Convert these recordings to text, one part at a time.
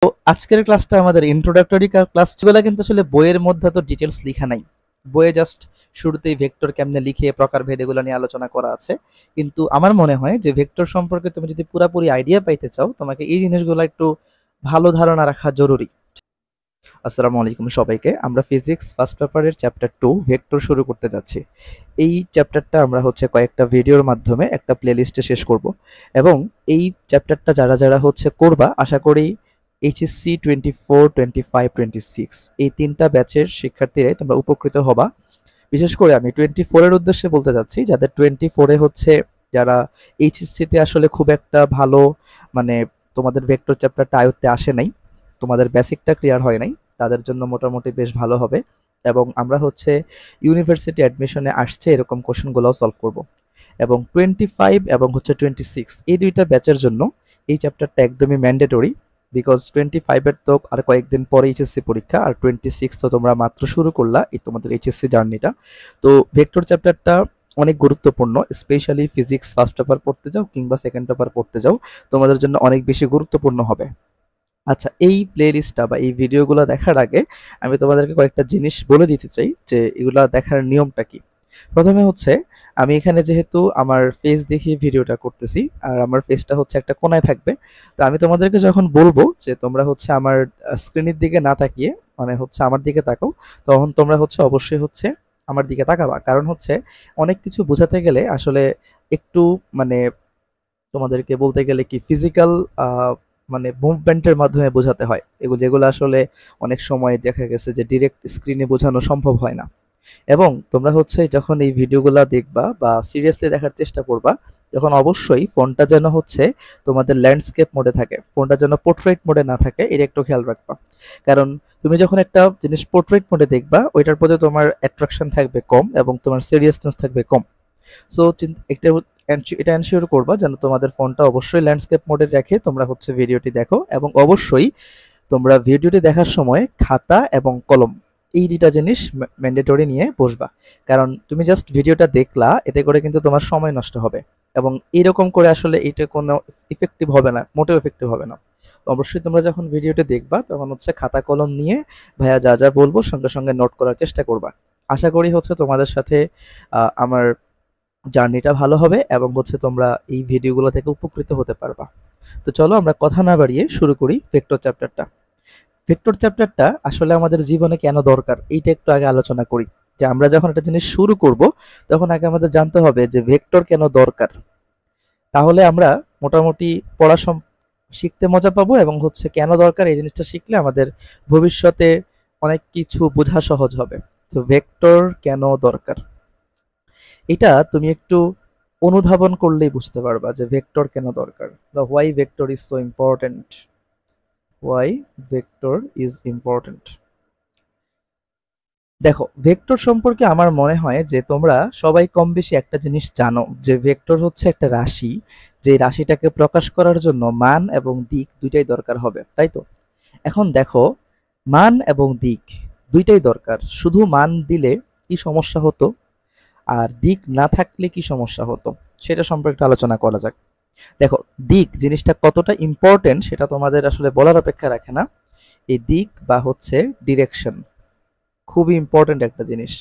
তো আজকের ক্লাসটা আমাদের ইন্ট্রোডাক্টরি ক্লাস, যেগুলো কিন্তু আসলে বইয়ের মধ্যে তো ডিটেলস লেখা নাই। বইয়ে জাস্ট শুরুতেই ভেক্টর কেমনে লিখে প্রকারভেদ এগুলো নিয়ে আলোচনা করা আছে। কিন্তু আমার মনে হয় যে ভেক্টর সম্পর্কে তুমি যদি পুরোপুরি আইডিয়া পাইতে চাও, তোমাকে এই জিনিসগুলো একটু ভালো ধারণা রাখা জরুরি। আসসালামু আলাইকুম সবাইকে। আমরা ফিজিক্স ফার্স্ট পেপারের চ্যাপ্টার 2 ভেক্টর শুরু করতে যাচ্ছি। এই চ্যাপ্টারটা আমরা কয়েকটা ভিডিওর মাধ্যমে একটা প্লেলিস্টে শেষ করব, এবং এই চ্যাপ্টারটা যারা যারা করবা, আশা করি এইচএসসি 24, 25, 26 এই তিনটা ব্যাচের শিক্ষার্থীরাই তোমরা উপকৃত হবা। বিশেষ করে আমি 24 এর উদ্দেশ্যে বলতে যাচ্ছি, যাদের 24 এ যারা এইচএসসিতে আসলে খুব একটা ভালো, মানে তোমাদের ভেক্টর চ্যাপ্টারটা আয়ত্তে আসে নাই, তোমাদের বেসিকটা ক্লিয়ার হয় নাই, তাদের জন্য মোটামুটি বেশ ভালো হবে। এবং আমরা ইউনিভার্সিটি অ্যাডমিশনে আসছে এরকম কোশ্চেনগুলোও সলভ করব। এবং 25 এবং 26 এই দুইটা ব্যাচের জন্য এই চ্যাপ্টারটা একদমই ম্যান্ডেটরি, বিকজ 25 এর তো আর কয়েকদিন পরে এইচএসসি পরীক্ষা, আর 26 তো তোমরা মাত্র শুরু করলা এই তোমাদের এইচএসসি জার্নিটা। তো ভেক্টর চ্যাপ্টারটা অনেক গুরুত্বপূর্ণ, স্পেশালি ফিজিক্স ফার্স্ট পেপার পড়তে যাও কিংবা সেকেন্ড পেপার পড়তে যাও, তোমাদের জন্য অনেক বেশি গুরুত্বপূর্ণ হবে। আচ্ছা, এই প্লেলিস্টটা বা এই ভিডিওগুলো দেখার আগে আমি তোমাদেরকে কয়েকটা জিনিস বলে দিতে চাই যে এগুলা দেখার নিয়মটা কি। প্রথমে আমি এখানে যেহেতু আমার ফেস দেখিয়ে ভিডিওটা করতেছি, আর আমার ফেসটা একটা কোণায় থাকবে, তো আমি তোমাদেরকে যখন বলবো যে তোমরা আমার স্ক্রিনের দিকে না তাকিয়ে, মানে আমার দিকে তাকাও, তখন তোমরা অবশ্যই আমার দিকে তাকাবা। কারণ অনেক কিছু বোঝাতে গেলে আসলে একটু, মানে তোমাদেরকে বলতে গেলে কি ফিজিক্যাল, মানে মুভমেন্টের মাধ্যমে বোঝাতে হয়, এগুলো যেগুলো আসলে অনেক সময় দেখা গেছে যে ডিরেক্ট স্ক্রিনে বোঝানো সম্ভব হয় না। এবং তোমরা যখন এই ভিডিওগুলো দেখবা বা সিরিয়াসলি দেখার চেষ্টা করবা, তখন অবশ্যই ফোনটা যেন তোমাদের ল্যান্ডস্কেপ মোডে থাকে, ফোনটা যেন পোর্ট্রেট মোডে না থাকে, এটা একটু খেয়াল রাখবা। কারণ তুমি যখন একটা জিনিস পোর্ট্রেট মোডে দেখবা, ওইটার প্রতি তোমার অ্যাট্রাকশন থাকবে কম এবং তোমার সিরিয়াসনেস থাকবে কম। সো এটা এনশিওর করবা যেন তোমাদের ফোনটা অবশ্যই ল্যান্ডস্কেপ মোডে রেখে তোমরা ভিডিওটি দেখো, এবং অবশ্যই তোমরা ভিডিওটি দেখার সময় খাতা এবং কলম এই দুইটা জিনিস ম্যান্ডেটরি নিয়ে বসবা। কারণ তুমি জাস্ট ভিডিওটা দেখলা, এতে করে কিন্তু তোমার সময় নষ্ট হবে, এবং এরকম করে আসলে এটা কোনো ইফেক্টিভ হবে না, মোটেও ইফেক্টিভ হবে না। অবশ্যই তোমরা যখন ভিডিওটি দেখবা তখন খাতা কলম নিয়ে ভাইয়া যা যা বলবো সঙ্গে সঙ্গে নোট করার চেষ্টা করবা। আশা করি তোমাদের সাথে আমার জার্নিটা ভালো হবে, এবং তোমরা এই ভিডিওগুলো থেকে উপকৃত হতে পারবা। তো চলো আমরা কথা না বাড়িয়ে শুরু করি ভেক্টর চ্যাপ্টারটা। ভেক্টর চ্যাপ্টারটা আসলে আমাদের জীবনে কেন দরকার এইটা একটু আগে আলোচনা করি। যে আমরা যখন একটা জিনিস শুরু করব, তখন আগে আমাদের জানতে হবে যে ভেক্টর কেন দরকার। তাহলে আমরা মোটামুটি পড়া শিখতে মজা পাবো, এবং কেন দরকার এই জিনিসটা শিখলে আমাদের ভবিষ্যতে অনেক কিছু বোঝা সহজ হবে। তো ভেক্টর কেন দরকার, এটা তুমি একটু অনুধাবন করলেই বুঝতে পারবা যে ভেক্টর কেন দরকার, বা why vector is so important. Why vector is important. দেখো, ভেক্টর সম্পর্কে আমার মনে হয় যে তোমরা সবাই কম বেশি একটা জিনিস জানো, যে ভেক্টর একটা রাশি, যে রাশিটাকে প্রকাশ করার জন্য মান এবং দিক দুইটাই দরকার হবে, তাই তো? এখন দেখো, মান এবং দিক দুইটাই দরকার। শুধু মান দিলে কি সমস্যা হতো, আর দিক না থাকলে কি সমস্যা হতো, সেটা সম্পর্কে আলোচনা করা যাক। দেখো, দিক জিনিসটা কতটা ইম্পর্টেন্ট সেটা তোমাদের আসলে বলার অপেক্ষা রাখে না। এই দিক বা ডিরেকশন খুবই ইম্পর্টেন্ট একটা জিনিস।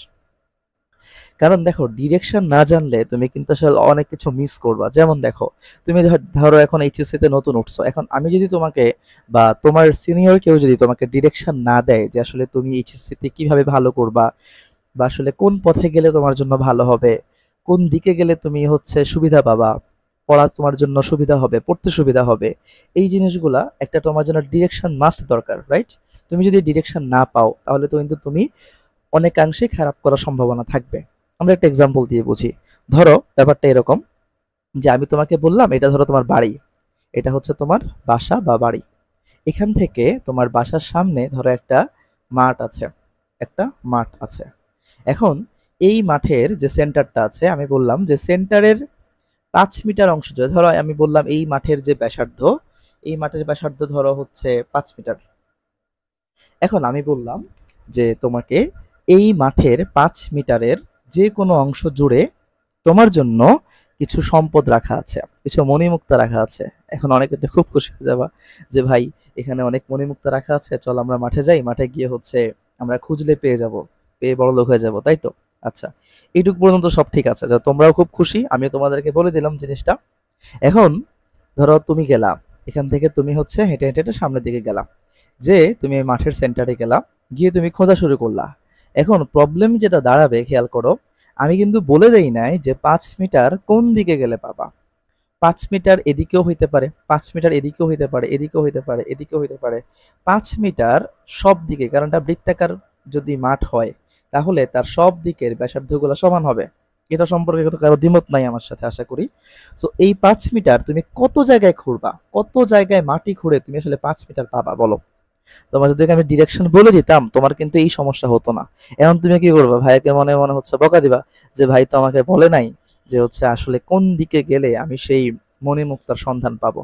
কারণ দেখো, ডিরেকশন না জানলে তুমি কিন্তু আসলে অনেক কিছু মিস করবা। যেমন দেখো, তুমি ধরো এখন এইচএসসি তে নতুন উঠছো, এখন আমি যদি তোমাকে বা তোমার সিনিয়র কেউ যদি তোমাকে ডিরেকশন না দেয় যে আসলে তুমি এইচএসসি তে কিভাবে ভালো করবা, বা আসলে কোন পথে গেলে তোমার জন্য ভালো হবে, কোন দিকে গেলে তুমি সুবিধা পাবা, পড়া তোমার জন্য সুবিধা হবে, পড়তে সুবিধা হবে, এই জিনিসগুলা একটা তোমার জন্য ডিরেকশন মাস্ট দরকার, রাইট? তুমি যদি ডিরেকশন না পাও, তাহলে তো কিন্তু তুমি অনেকাংশে খারাপ করার সম্ভাবনা থাকবে। আমরা একটা এক্সাম্পল দিয়ে বুঝি। ধরো ব্যাপারটা এরকম, যে আমি তোমাকে বললাম এটা ধরো তোমার বাড়ি, এটা তোমার বাসা বা বাড়ি। এখান থেকে তোমার বাসার সামনে ধরো একটা মাঠ আছে, একটা মাঠ আছে। এখন এই মাঠের যে সেন্টারটা আছে, আমি বললাম যে সেন্টারের 5 মিটার অংশ জুড়ে, ধরো আমি বললাম এই মাঠের যে ব্যাসার্ধ, এই মাঠের ব্যাসার্ধ ধরো 5 মিটার। এখন আমি বললাম যে তোমাকে এই মাঠের 5 মিটারের যে কোনো অংশ জুড়ে তোমার জন্য কিছু সম্পদ রাখা আছে, কিছু মণিমুক্তা রাখা আছে। এখন অনেকে তো খুব খুশি হয়ে যাবা যে ভাই এখানে অনেক মণিমুক্তা রাখা আছে, চল আমরা মাঠে যাই, মাঠে গিয়ে হচ্ছে আমরা খুঁজলে পেয়ে যাব, পেয়ে বড় লোক হয়ে যাব, তাই তো? আচ্ছা, এইটুক পর্যন্ত সব ঠিক আছে, যা তোমরাও খুব খুশি, আমিও তোমাদেরকে বলে দিলাম জিনিসটা। এখন ধরো তুমি গেলা, এখান থেকে তুমি হচ্ছে হেঁটে হেঁটে হেঁটে সামনের দিকে গেলা, যে তুমি এই মাঠের সেন্টারে গেলা, গিয়ে তুমি খোঁজা শুরু করলা। এখন প্রবলেম যেটা দাঁড়াবে খেয়াল করো, আমি কিন্তু বলে দেই নাই যে 5 মিটার কোন দিকে গেলে পাবা। 5 মিটার এদিকেও হইতে পারে, 5 মিটার এদিকেও হইতে পারে, এদিকেও হইতে পারে, এদিকেও হইতে পারে। 5 মিটার সব দিকে, কারণ এটা বৃত্তাকার যদি মাঠ হয় তাহলে তার সব দিকের ব্যাসার্ধগুলো সমান হবে। এটা সম্পর্কে তো কারো দ্বিমত নাই আমার সাথে, আশা করি। সো এই 5 মিটার তুমি কত জায়গায় খুঁড়বা, কত জায়গায় মাটি খুঁড়ে তুমি আসলে 5 মিটার পাবা বলো? তোমার যদি আমি ডিরেকশন বলে দিতাম তোমার কিন্তু এই সমস্যা হতো না। এখন তুমি কি করবে, ভাইকে মনে মনে হচ্ছে বকা দিবা যে ভাই তো আমাকে বলে নাই যে হচ্ছে আসলে কোন দিকে গেলে আমি সেই মণিমুক্তার সন্ধান পাবো।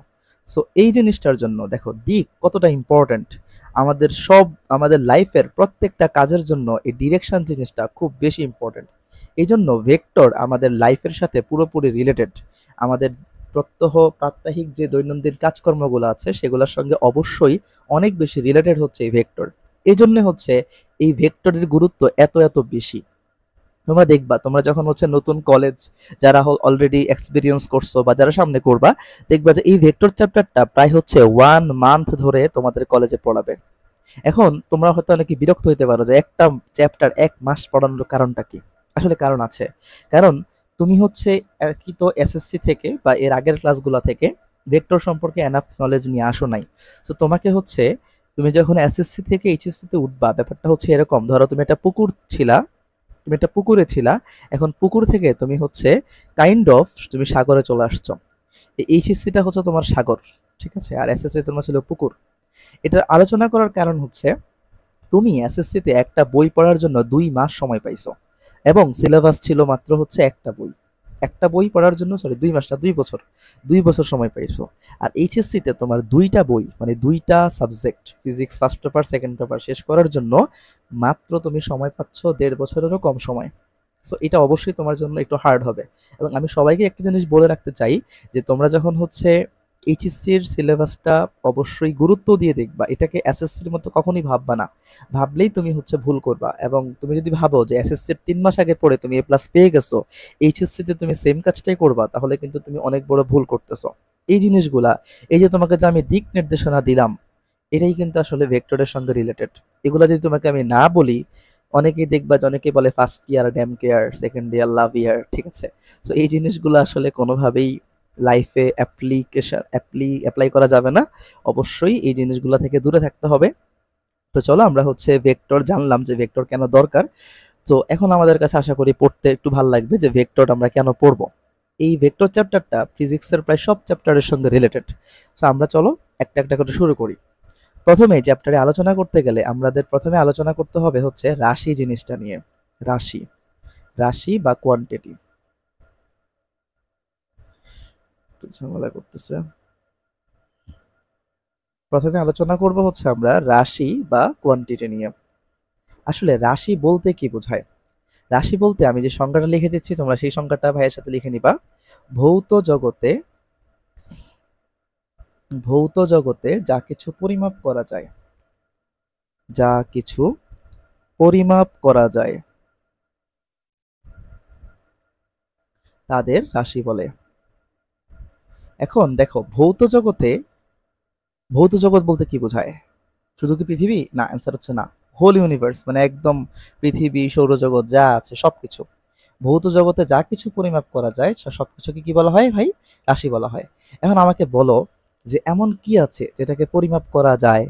সো এই জিনিসটার জন্য দেখো দিক কতটা ইম্পর্ট্যান্ট। আমাদের সব, আমাদের লাইফের প্রত্যেকটা কাজের জন্য এই ডিরেকশন জিনিসটা খুব বেশি ইম্পর্ট্যান্ট। এই জন্য ভেক্টর আমাদের লাইফের সাথে পুরোপুরি রিলেটেড। আমাদের প্রত্যহ প্রাত্যহিক যে দৈনন্দিন কাজকর্মগুলো আছে সেগুলোর সঙ্গে অবশ্যই অনেক বেশি রিলেটেড হচ্ছে এই ভেক্টর। এই জন্য হচ্ছে এই ভেক্টরের গুরুত্ব এত এত বেশি। তোমরা দেখবা, তোমরা যখন হচ্ছে নতুন কলেজ, যারা অলরেডি এক্সপিরিয়েন্স করছো বা যারা সামনে করবা, দেখবা যে এই ভেক্টর চ্যাপ্টারটা প্রায় হচ্ছে 1 মান্থ ধরে তোমাদের কলেজে পড়াবে। এখন তোমরা হয়তো অনেকে বিরক্ত হইতে পারো যে একটা চ্যাপ্টার 1 মাস পড়ানোর কারণটা কি। আসলে কারণ আছে। কারণ তুমি হচ্ছে কি তো এসএসসি থেকে বা এর আগের ক্লাসগুলো থেকে ভেক্টর সম্পর্কে এনাফ নলেজ নিয়ে আসো নাই। সো তোমাকে হচ্ছে, তুমি যখন এসএসসি থেকে এইচএসসি তে উঠবা, ব্যাপারটা হচ্ছে এরকম, ধরো তুমি একটা পুকুর ছিলা, তুমি একটা পুকুরে ছিলা, এখন পুকুর থেকে তুমি হচ্ছে কাইন্ড অফ তুমি সাগরে চলে আসছো। এই এইচএসসিটা হচ্ছে তোমার সাগর, ঠিক আছে, আর এসএসসি তোমার ছিল পুকুর। এটা আলোচনা করার কারণ হচ্ছে তুমি এসএসসিতে একটা বই পড়ার জন্য 2 মাস সময় পাইছো, এবং সিলেবাস ছিল মাত্র হচ্ছে একটা বই। একটা বই পড়ার জন্য, সরি 2 মাস না, 2 বছর, 2 বছর সময় পাইছো। আর এইচএসসিতে তোমার 2টা বই, মানে 2টা subject, physics first paper second paper শেষ করার জন্য মাত্র তুমি সময় পাচ্ছ 1.5 বছরেরও কম সময়। সো এটা অবশ্যই তোমার জন্য একটু হার্ড হবে। এবং আমি সবাইকে একটা জিনিস বলে রাখতে চাই যে তোমরা যখন হচ্ছে এইচএসসির সিলেবাসটা অবশ্যই গুরুত্ব দিয়ে দেখবা, এটাকে এসএসসির মতো কখনোই ভাববা না। ভাবলেই তুমি হচ্ছে ভুল করবা। এবং তুমি যদি ভাবো যে এসএসসির 3 মাস আগে পড়ে তুমি A+ পেয়ে গেছো, এইচএসসিতে তুমি সেম কাজটাই করবা, তাহলে কিন্তু তুমি অনেক বড় ভুল করতেছো। এই জিনিসগুলা, এই যে তোমাকে যে আমি দিক নির্দেশনা দিলাম, এটাই কিন্তু আসলে ভেক্টরের সঙ্গে রিলেটেড। এগুলা যদি তোমাকে আমি না বলি, অনেকেই দেখবা যে অনেকেই বলে first year damn care, second year love year, ঠিক আছে? সো এই জিনিসগুলো আসলে কোনোভাবেই লাইফে অ্যাপ্লাই করা যাবে না। অবশ্যই এই জিনিসগুলো থেকে দূরে থাকতে হবে। তো চলো আমরা হচ্ছে ভেক্টর জানলাম যে ভেক্টর কেন দরকার। তো এখন আমাদের কাছে আশা করি পড়তে একটু ভালো লাগবে যে ভেক্টর আমরা কেন পড়বো। এই ভেক্টর চ্যাপ্টারটা ফিজিক্সের প্রায় সব চ্যাপ্টারের সঙ্গে রিলেটেড। সো আমরা চলো একটা একটা করে শুরু করি। প্রথমে চ্যাপ্টারে আলোচনা করতে গেলে আমাদের প্রথমে আলোচনা করতে হবে হচ্ছে রাশি জিনিসটা নিয়ে। রাশি, রাশি বা কোয়ান্টিটি। একটু ঝামেলা করতেছে। প্রথমে আলোচনা করব হচ্ছে আমরা রাশি বা কোয়ান্টিটি নিয়ে। আসলে রাশি বলতে কি বোঝায়? রাশি বলতে আমি যে সংজ্ঞাটা লিখে দিচ্ছি তোমরা সেই সংজ্ঞাটা ভাইয়ের সাথে লিখে নিবা। ভৌত জগতে, ভৌত জগতে যা কিছু পরিমাপ করা যায়, যা কিছু পরিমাপ করা যায় তাদের রাশি বলে। এখন দেখো ভৌত জগতে, ভৌত জগৎ বলতে কি বোঝায়? শুধু কি পৃথিবী? না, অ্যান্সার হচ্ছে না। হোল ইউনিভার্স, মানে একদম পৃথিবী, সৌরজগৎ যা আছে সবকিছু। ভৌত জগতে যা কিছু পরিমাপ করা যায় সবকিছুকে কি বলা হয় ভাই? রাশি বলা হয়। এখন আমাকে বলো যে এমন কি আছে যেটাকে পরিমাপ করা যায়?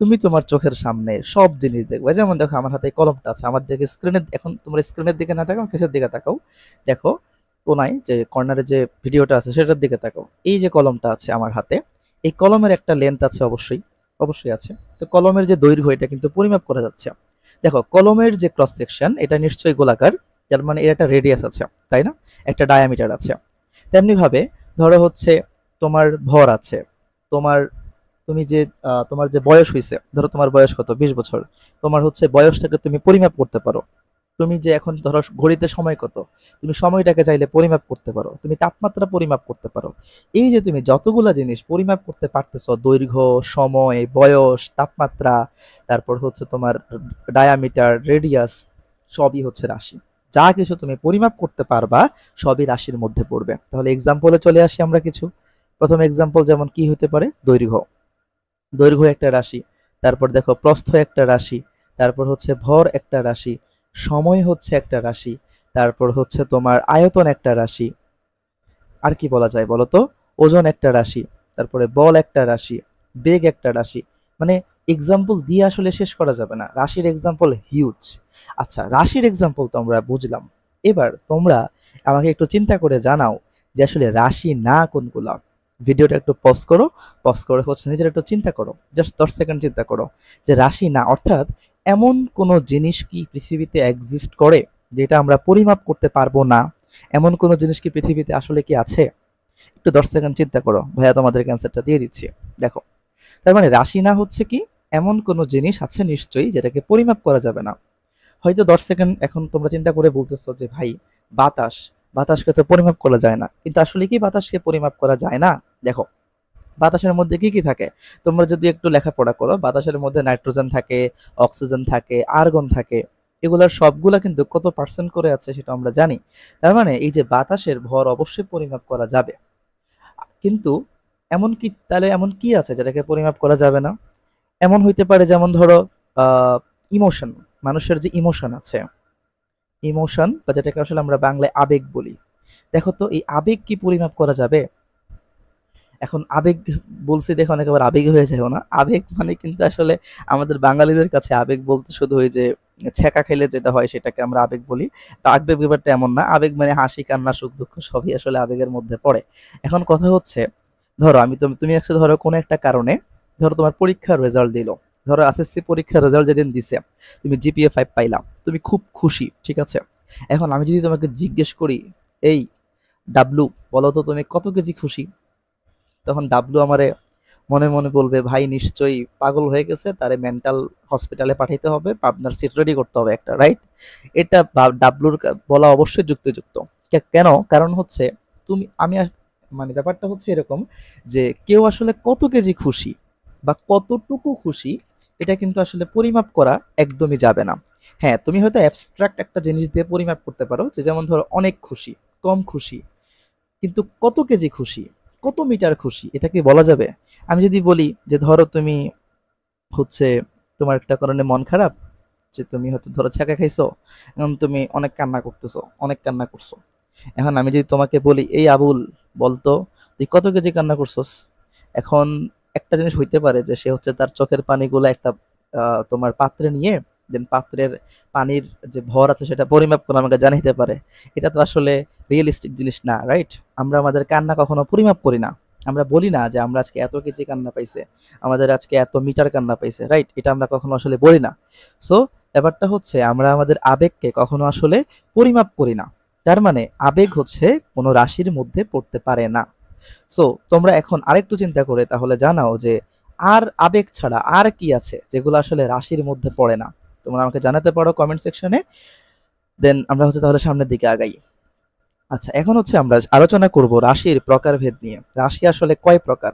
তুমি তোমার চোখের সামনে সব জিনিস দেখবে, যেমন দেখো আমার হাতে এই কলমটা আছে, আমার দিকে স্ক্রিনে, এখন তোমার স্ক্রিনের দিকে না তাকাও, ফেসের দিকে তাকাও। দেখো কোনায় যে কর্নারে যে ভিডিওটা আছে সেটার দিকে তাকাও। এই যে কলমটা আছে আমার হাতে, এই কলমের একটা লেন্থ আছে, অবশ্যই অবশ্যই আছে। তো কলমের যে দৈর্ঘ্য এটা কিন্তু পরিমাপ করা যাচ্ছে। দেখো কলমের যে ক্রস সেকশন এটা নিশ্চয়ই গোলাকার, তার মানে এর একটা রেডিয়াস আছে, তাই না? একটা ডায়ামিটার আছে। তেমনি ভাবে ধরো হচ্ছে তোমার ভর আছে, তোমার, তুমি যে তোমার যে বয়স হয়েছে, ধরো তোমার বয়স কত, 20 বছর, তোমার হচ্ছে বয়সটাকে তুমি পরিমাপ করতে পারো। তুমি যে এখন ধরো ঘড়িতে সময় কত, তুমি সময়টাকে চাইলে পরিমাপ করতে পারো, তুমি তাপমাত্রা পরিমাপ করতে পারো। এই যে তুমি যতগুলা জিনিস পরিমাপ করতে পারতেছো, দৈর্ঘ্য, সময়, বয়স, তাপমাত্রা, তারপর হচ্ছে তোমার ডায়ামিটার, রেডিয়াস, সবই হচ্ছে রাশি। যা কিছু তুমি পরিমাপ করতে পারবা সবই রাশির মধ্যে পড়বে। তাহলে এক্সাম্পলে চলে আসি আমরা কিছু। প্রথম এক্সাম্পল যেমন কি হতে পারে, দৈর্ঘ্য। দৈর্ঘ্য একটা রাশি। তারপর দেখো প্রস্থ একটা রাশি। তারপর হচ্ছে ভর একটা রাশি। সময় হচ্ছে একটা রাশি। তারপর হচ্ছে তোমার আয়তন একটা রাশি। আর কি বলা যায় বলো তো? ওজন একটা রাশি। তারপরে বল একটা রাশি। বেগ একটা রাশি। মানে এক্সাম্পল দিয়ে আসলে শেষ করা যাবে না, রাশির এক্সাম্পল হিউজ। আচ্ছা, রাশির এক্সাম্পল তো আমরা বুঝলাম। এবার তোমরা আমাকে একটু চিন্তা করে জানাও যে আসলে রাশি না কোনগুলা। ভিডিওটা একটু পজ করো, পজ করে হচ্ছে নিজের একটু চিন্তা করো, জাস্ট 10 সেকেন্ড চিন্তা করো যে রাশি না অর্থাৎ এমন কোন জিনিস কি পৃথিবীতে এক্সিস্ট করে যেটা আমরা পরিমাপ করতে পারবো না? এমন কোন জিনিস কি পৃথিবীতে আসলে কি আছে? একটু 10 সেকেন্ড চিন্তা করো, ভাইয়া তোমাদেরকে অ্যান্সারটা দিয়ে দিচ্ছি। দেখো, তার মানে রাশি না হচ্ছে কি এমন কোন জিনিস আছে নিশ্চয়ই যেটাকে পরিমাপ করা যাবে না। হয়তো 10 সেকেন্ড এখন তোমরা চিন্তা করে বলতেছো যে ভাই বাতাস, বাতাসকে তো পরিমাপ করা যায় না, কিন্তু আসলে কি বাতাসকে পরিমাপ করা যায় না? দেখো, বাতাসের মধ্যে কি কি থাকে? তোমরা যদি একটু লেখাপড়া করো, বাতাসের মধ্যে নাইট্রোজেন থাকে, অক্সিজেন থাকে, আর্গন থাকে। এগুলোর সবগুলা কিন্তু কত পার্সেন্ট করে আছে সেটা আমরা জানি। তার মানে এই যে বাতাসের ভর অবশ্যই পরিমাপ করা যাবে। কিন্তু এমন কি, তাহলে এমন কি আছে যেটাকে পরিমাপ করা যাবে না? এমন হইতে পারে যেমন ধরো ইমোশন। মানুষের যে ইমোশন আছে, ইমোশন বা যেটাকে আসলে আমরা বাংলায় আবেগ বলি। দেখো তো এই আবেগ কি পরিমাপ করা যাবে? এখন আবেগ বলছি দেখো অনেক আবার আবেগ হয়ে যায় না। আবেগ মানে কিন্তু আসলে আমাদের বাঙালিদের কাছে আবেগ বলতে শুধু ওই যে ছ্যাঁকা খেলে যেটা হয় সেটাকে আমরা আবেগ বলি। তো আবেগ ব্যাপারটা এমন না। আবেগ মানে হাসি, কান্না, সুখ, দুঃখ সবই আসলে আবেগের মধ্যে পড়ে। এখন কথা হচ্ছে, ধরো তুমি আজকে ধরো কোনো একটা কারণে, ধরো তোমার পরীক্ষার রেজাল্ট দিল, ধরো এসএসসি পরীক্ষার রেজাল্ট যেদিন দিছে, তুমি জিপিএ 5 পাইলা, তুমি খুব খুশি, ঠিক আছে? এখন আমি যদি তোমাকে জিজ্ঞেস করি, এই ডাবলু, বলো তো তুমি কত কেজি খুশি? তখন ডাবলু আমারে মনে মনে বলবে, ভাই নিশ্চয়ই পাগল হয়ে গেছে, তারে মেন্টাল হসপিটালে পাঠাইতে হবে, পাবনার সিট রেডি করতে হবে একটা, রাইট? এটা ডাবলুর বলা অবশ্যই যুক্তিযুক্ত। কেন? কারণ হচ্ছে মানে ব্যাপারটা হচ্ছে এরকম যে কেউ আসলে কত কেজি খুশি বা কতটুকু খুশি এটা কিন্তু আসলে পরিমাপ করা একদমই যাবে না। হ্যাঁ, তুমি হয়তো অ্যাবস্ট্রাক্ট একটা জিনিস দিয়ে পরিমাপ করতে পারো, যে যেমন ধরো অনেক খুশি, কম খুশি, কিন্তু কত কেজি খুশি, কত মিটার খুশি এটা কি বলা যাবে? আমি যদি বলি যে ধরো তুমি হচ্ছে তোমার একটা কারণে মন খারাপ, যে তুমি হয়তো ধরো ছ্যাঁকা খাইছো, এখন তুমি অনেক কান্না করতেছো, অনেক কান্না করছো। এখন আমি যদি তোমাকে বলি, এই আবুল, বলতো তুই কত কেজি কান্না করছস? এখন একটা জিনিস হইতে পারে যে সে হচ্ছে তার চোখের পানিগুলো একটা তোমার পাত্রে নিয়ে দেন পাত্রের পানির যে ভর আছে সেটা পরিমাপ করে আমাকে জানাইতে পারে। এটা তো আসলে রিয়েলিস্টিক জিনিস না, রাইট? আমরা আমাদের কান্না কখনো পরিমাপ করি না। আমরা বলি না যে আমরা আজকে এত কেজি কান্না পাইছে, আমাদের আজকে এত মিটার কান্না পাইছে, রাইট? এটা আমরা কখনো আসলে বলি না। সো ব্যাপারটা হচ্ছে আমরা আমাদের আবেগকে কখনো আসলে পরিমাপ করি না। তার মানে আবেগ হচ্ছে কোনো রাশির মধ্যে পড়তে পারে না। সো তোমরা এখন আরেকটু চিন্তা করে তাহলে জানাও যে আর আবেগ ছাড়া আর কি আছে যেগুলো আসলে রাশির মধ্যে পড়ে না? তোমরা আমাকে জানাতে পারো কমেন্ট সেকশনে। দেন আমরা হচ্ছে তাহলে সামনের দিকে আগাই। আচ্ছা, এখন হচ্ছে আমরা আলোচনা করব রাশির প্রকারভেদ নিয়ে। রাশি আসলে কয় প্রকার?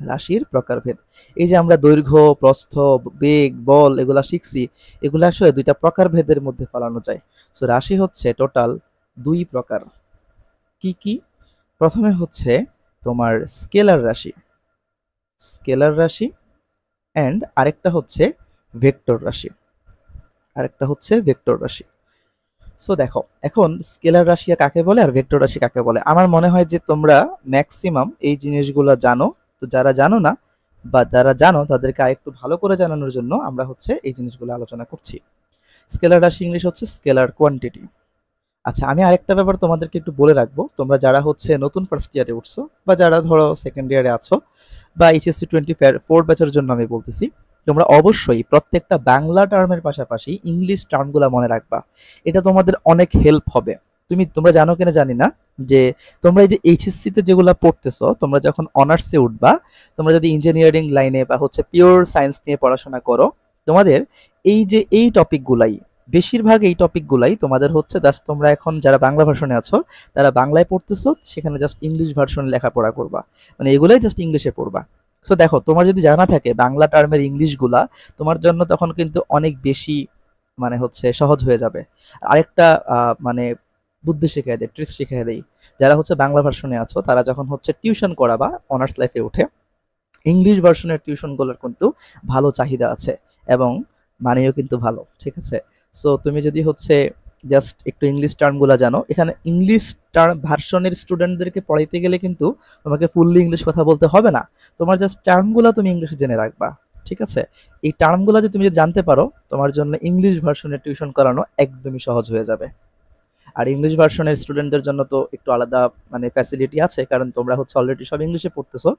রাশির প্রকারভেদ, এই যে আমরা দৈর্ঘ্য, প্রস্থ, বেগ, বল এগুলা শিখছি, এগুলো আসলে দুইটা প্রকারভেদের মধ্যে ফেলানো যায়। সো রাশি হচ্ছে টোটাল 2 প্রকার। কি কি? প্রথমে হচ্ছে তোমার স্কেলার রাশি, স্কেলার রাশি, অ্যান্ড আরেকটা হচ্ছে ভেক্টর রাশি, আরেকটা হচ্ছে ভেক্টর রাশি। সো দেখো, এখন স্কেলার রাশি কাকে বলে আর ভেক্টর রাশি কাকে বলে, আমার মনে হয় যে তোমরা ম্যাক্সিমাম এই জিনিসগুলো জানো। তো যারা জানো না বা যারা জানো তাদেরকে আরেকটু ভালো করে জানানোর জন্য আমরা হচ্ছে এই জিনিসগুলো আলোচনা করছি। স্কেলার রাশি ইংলিশ হচ্ছে স্কেলার কোয়ান্টিটি। আচ্ছা, আমি আরেকটা ব্যাপার তোমাদেরকে একটু বলে রাখবো, তোমরা যারা হচ্ছে নতুন ফার্স্ট ইয়ারে উঠছো বা যারা ধরো সেকেন্ড ইয়ারে আছো বা এইচএসসি 24 ব্যাচের জন্য আমি বলতেছি, তোমরা অবশ্যই প্রত্যেকটা বাংলা টার্মের পাশাপাশি ইংলিশ টার্মগুলো মনে রাখবা। এটা তোমাদের অনেক হেল্প হবে। তোমরা জানো কিনা জানি না যে তোমরা এই যে এইচএসসি তে যেগুলো পড়তেছো, তোমরা যখন অনার্সে উঠবা, তোমরা যদি ইঞ্জিনিয়ারিং লাইনে বা হচ্ছে পিওর সায়েন্স নিয়ে পড়াশোনা করো, তোমাদের এই যে এই টপিকগুলাই বেশিরভাগ এই টপিকগুলাই তোমাদের হচ্ছে জাস্ট তোমরা এখন যারা বাংলা ভার্সনে আছো তারা বাংলায় পড়তেছো, সেখানে জাস্ট ইংলিশ ভার্সনে লেখাপড়া করবা, মানে এগুলাই জাস্ট ইংলিশে পড়বা। সো দেখো তোমার যদি জানা থাকে বাংলা টার্মের ইংলিশগুলা, তোমার জন্য তখন কিন্তু অনেক বেশি মানে হচ্ছে সহজ হয়ে যাবে। আরেকটা মানে বুদ্ধি শিখিয়ে দেয়, ট্রিক্স শিখিয়ে দেয়, যারা হচ্ছে বাংলা ভার্সনে আছো তারা যখন হচ্ছে টিউশন করাবা অনার্স লাইফে উঠে, ইংলিশ ভার্সনের টিউশনগুলোর কিন্তু ভালো চাহিদা আছে এবং মানেও কিন্তু ভালো, ঠিক আছে? সো তুমি যদি হচ্ছে জাস্ট একটু ইংলিশ টার্মগুলো জানো, এখানে ইংলিশ টার্ম ভার্সনের স্টুডেন্টদেরকে পড়াইতে গেলে কিন্তু তোমাকে ফুললি ইংলিশ কথা বলতে হবে না, তোমার জাস্ট টার্মগুলো তুমি ইংলিশে জেনে রাখবা, ঠিক আছে? এই টার্মগুলো যদি তুমি যদি জানতে পারো, তোমার জন্য ইংলিশ ভার্সনের টিউশন করানো একদমই সহজ হয়ে যাবে। আর ইংলিশ ভার্সনের স্টুডেন্টদের জন্য তো একটু আলাদা মানে ফ্যাসিলিটি আছে, কারণ তোমরা হচ্ছে অলরেডি সব ইংলিশে পড়তেছো।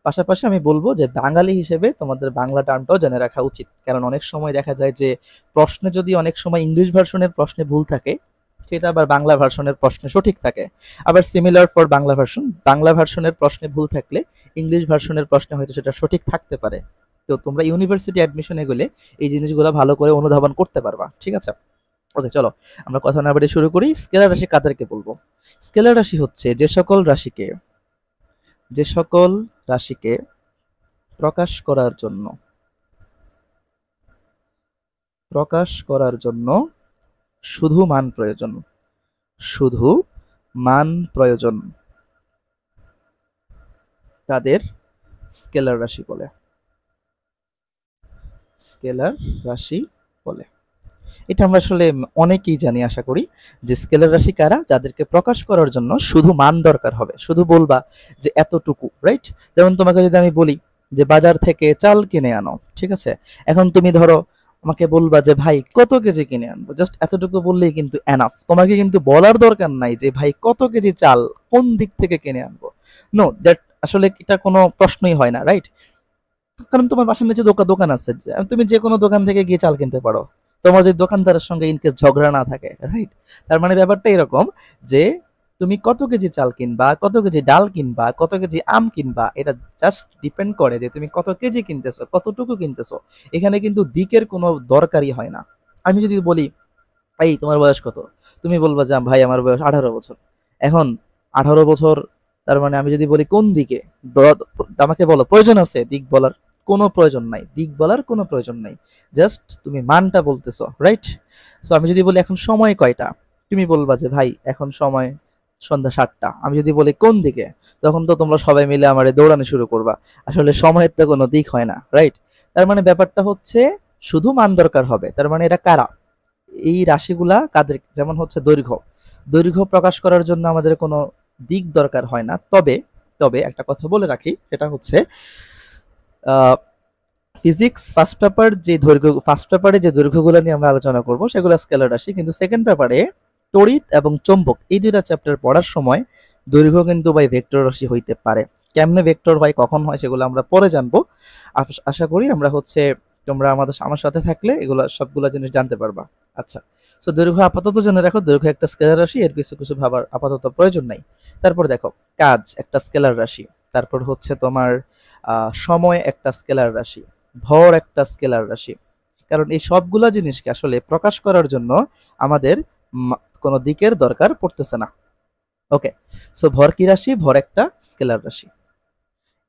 পাশাপাশি আমি বলবো যে বাঙালি হিসেবে তোমাদের বাংলা টার্মটাও জেনে রাখা উচিত, কারণ অনেক সময় দেখা যায় যে প্রশ্নে যদি অনেক সময় ইংলিশ ভার্সনের প্রশ্নে ভুল থাকে, সেটা আবার বাংলা ভার্সনের প্রশ্নে সঠিক থাকে। আবার similar for Bangla version, Bangla ভার্সনের প্রশ্নে ভুল থাকলে ইংলিশ ভার্সনের প্রশ্নে হয়তো সেটা সঠিক থাকতে পারে। তো তোমরা ইউনিভার্সিটি অ্যাডমিশনে গেলে এই জিনিসগুলো ভালো করে অনুধাবন করতে পারবা, ঠিক আছে? ওকে, চলো আমরা কথা না বাড়িয়ে শুরু করি। স্কেলার রাশি কাদেরকে বলবো? স্কেলার রাশি হচ্ছে যে সকল রাশিকে প্রকাশ করার জন্য শুধু মান প্রয়োজন তাদের স্কেলার রাশি বলে। এটা আমরা আসলে অনেকেই জানি, আশা করি, যে স্কেলার রাশি কারা, যাদেরকে প্রকাশ করার জন্য শুধু মান দরকার হবে, শুধু বলবা যে এতটুকু, রাইট? যেমন তোমাকে যদি আমি বলি যে বাজার থেকে চাল কিনে আনো, ঠিক আছে? এখন তুমি ধরো আমাকে বলবা যে ভাই কত কেজি কিনে আনবো, জাস্ট এতটুকু বললেই কিন্তু এনাফ, তোমাকে কিন্তু বলার দরকার নাই যে ভাই কত কেজি চাল কোন দিক থেকে কিনে আনবো। নো, দ্যাট আসলে এটা কোনো প্রশ্নই হয় না, রাইট? কারণ তোমার বাসার নিচে দোকান আছে, তুমি যে কোনো দোকান থেকে গিয়ে চাল কিনতে পারো, তোমার যদি দোকানদারের সঙ্গে ইনকেস ঝগড়া না থাকে, রাইট? তার মানে ব্যাপারটা এরকম যে তুমি কত কেজি চাল কিনবা, কত কেজি ডাল কিনবা, কত কেজি আম কিনবা, এটা জাস্ট ডিপেন্ড করে যে তুমি কত কেজি কিনতেছো, কতটুকু কিনতেছো। এখানে কিন্তু দিকের কোনো দরকারই হয় না। আমি যদি বলি এই তোমার বয়স কত, তুমি বলবা যে ভাই আমার বয়স 18 বছর। এখন 18 বছর, তার মানে আমি যদি বলি কোন দিকে, আমাকে বলো প্রয়োজন আছে দিক বলার? কোনো প্রয়োজন নাই, দিক বলার কোনো প্রয়োজন নাই, জাস্ট তুমি মানটা বলতেছো, রাইট? সো আমি যদি বলি এখন সময় কয়টা, তুমি বলবা যে ভাই এখন সময় সন্ধ্যা 7টা। আমি যদি বলি কোন দিকে, তখন তো তোমরা সবাই মিলে আমারে দৌড়ানো শুরু করবা। আসলে সময়ের তো কোনো দিক হয় না, রাইট? তার মানে ব্যাপারটা হচ্ছে শুধু মান দরকার হবে। তার মানে এটা কারা? এই রাশিগুলা কাদের? যেমন হচ্ছে দৈর্ঘ্য প্রকাশ করার জন্য আমাদের কোনো দিক দরকার হয় না। তবে তবে একটা কথা বলে রাখি, সেটা হচ্ছে ফিজিক্স ফার্স্ট পেপারে যে দৈর্ঘ্যগুলো নিয়ে আমরা আলোচনা করব সেগুলো স্কেলার রাশি, কিন্তু সেকেন্ড পেপারে তড়িৎ এবং চৌম্বক এই দুইটা চ্যাপ্টার পড়ার সময় দৈর্ঘ্য কিন্তু ভাই ভেক্টর রাশি হইতে পারে। কেমনে ভেক্টর হয়, কখন হয়, সেগুলো আমরা পরে জানবো। আশা করি আমরা হচ্ছে তোমরা আমার সাথে থাকলে এগুলো সবগুলো জিনিস জানতে পারবা। আচ্ছা, সো দৈর্ঘ্য আপাতত জেনে রাখো, দৈর্ঘ্য একটা স্কেলার রাশি, এর কিছু কিছু ভাবার আপাতত প্রয়োজন নাই। তারপর দেখো কাজ একটা স্কেলার রাশি, তারপর হচ্ছে তোমার সময় একটা স্কেলার রাশি, ভর একটা স্কেলার রাশি। কারণ এই সবগুলা জিনিসকে আসলে প্রকাশ করার জন্য আমাদের কোনো দিকের দরকার পড়তেছে না। ওকে, সো ভর কি রাশি? ভর একটা স্কেলার রাশি।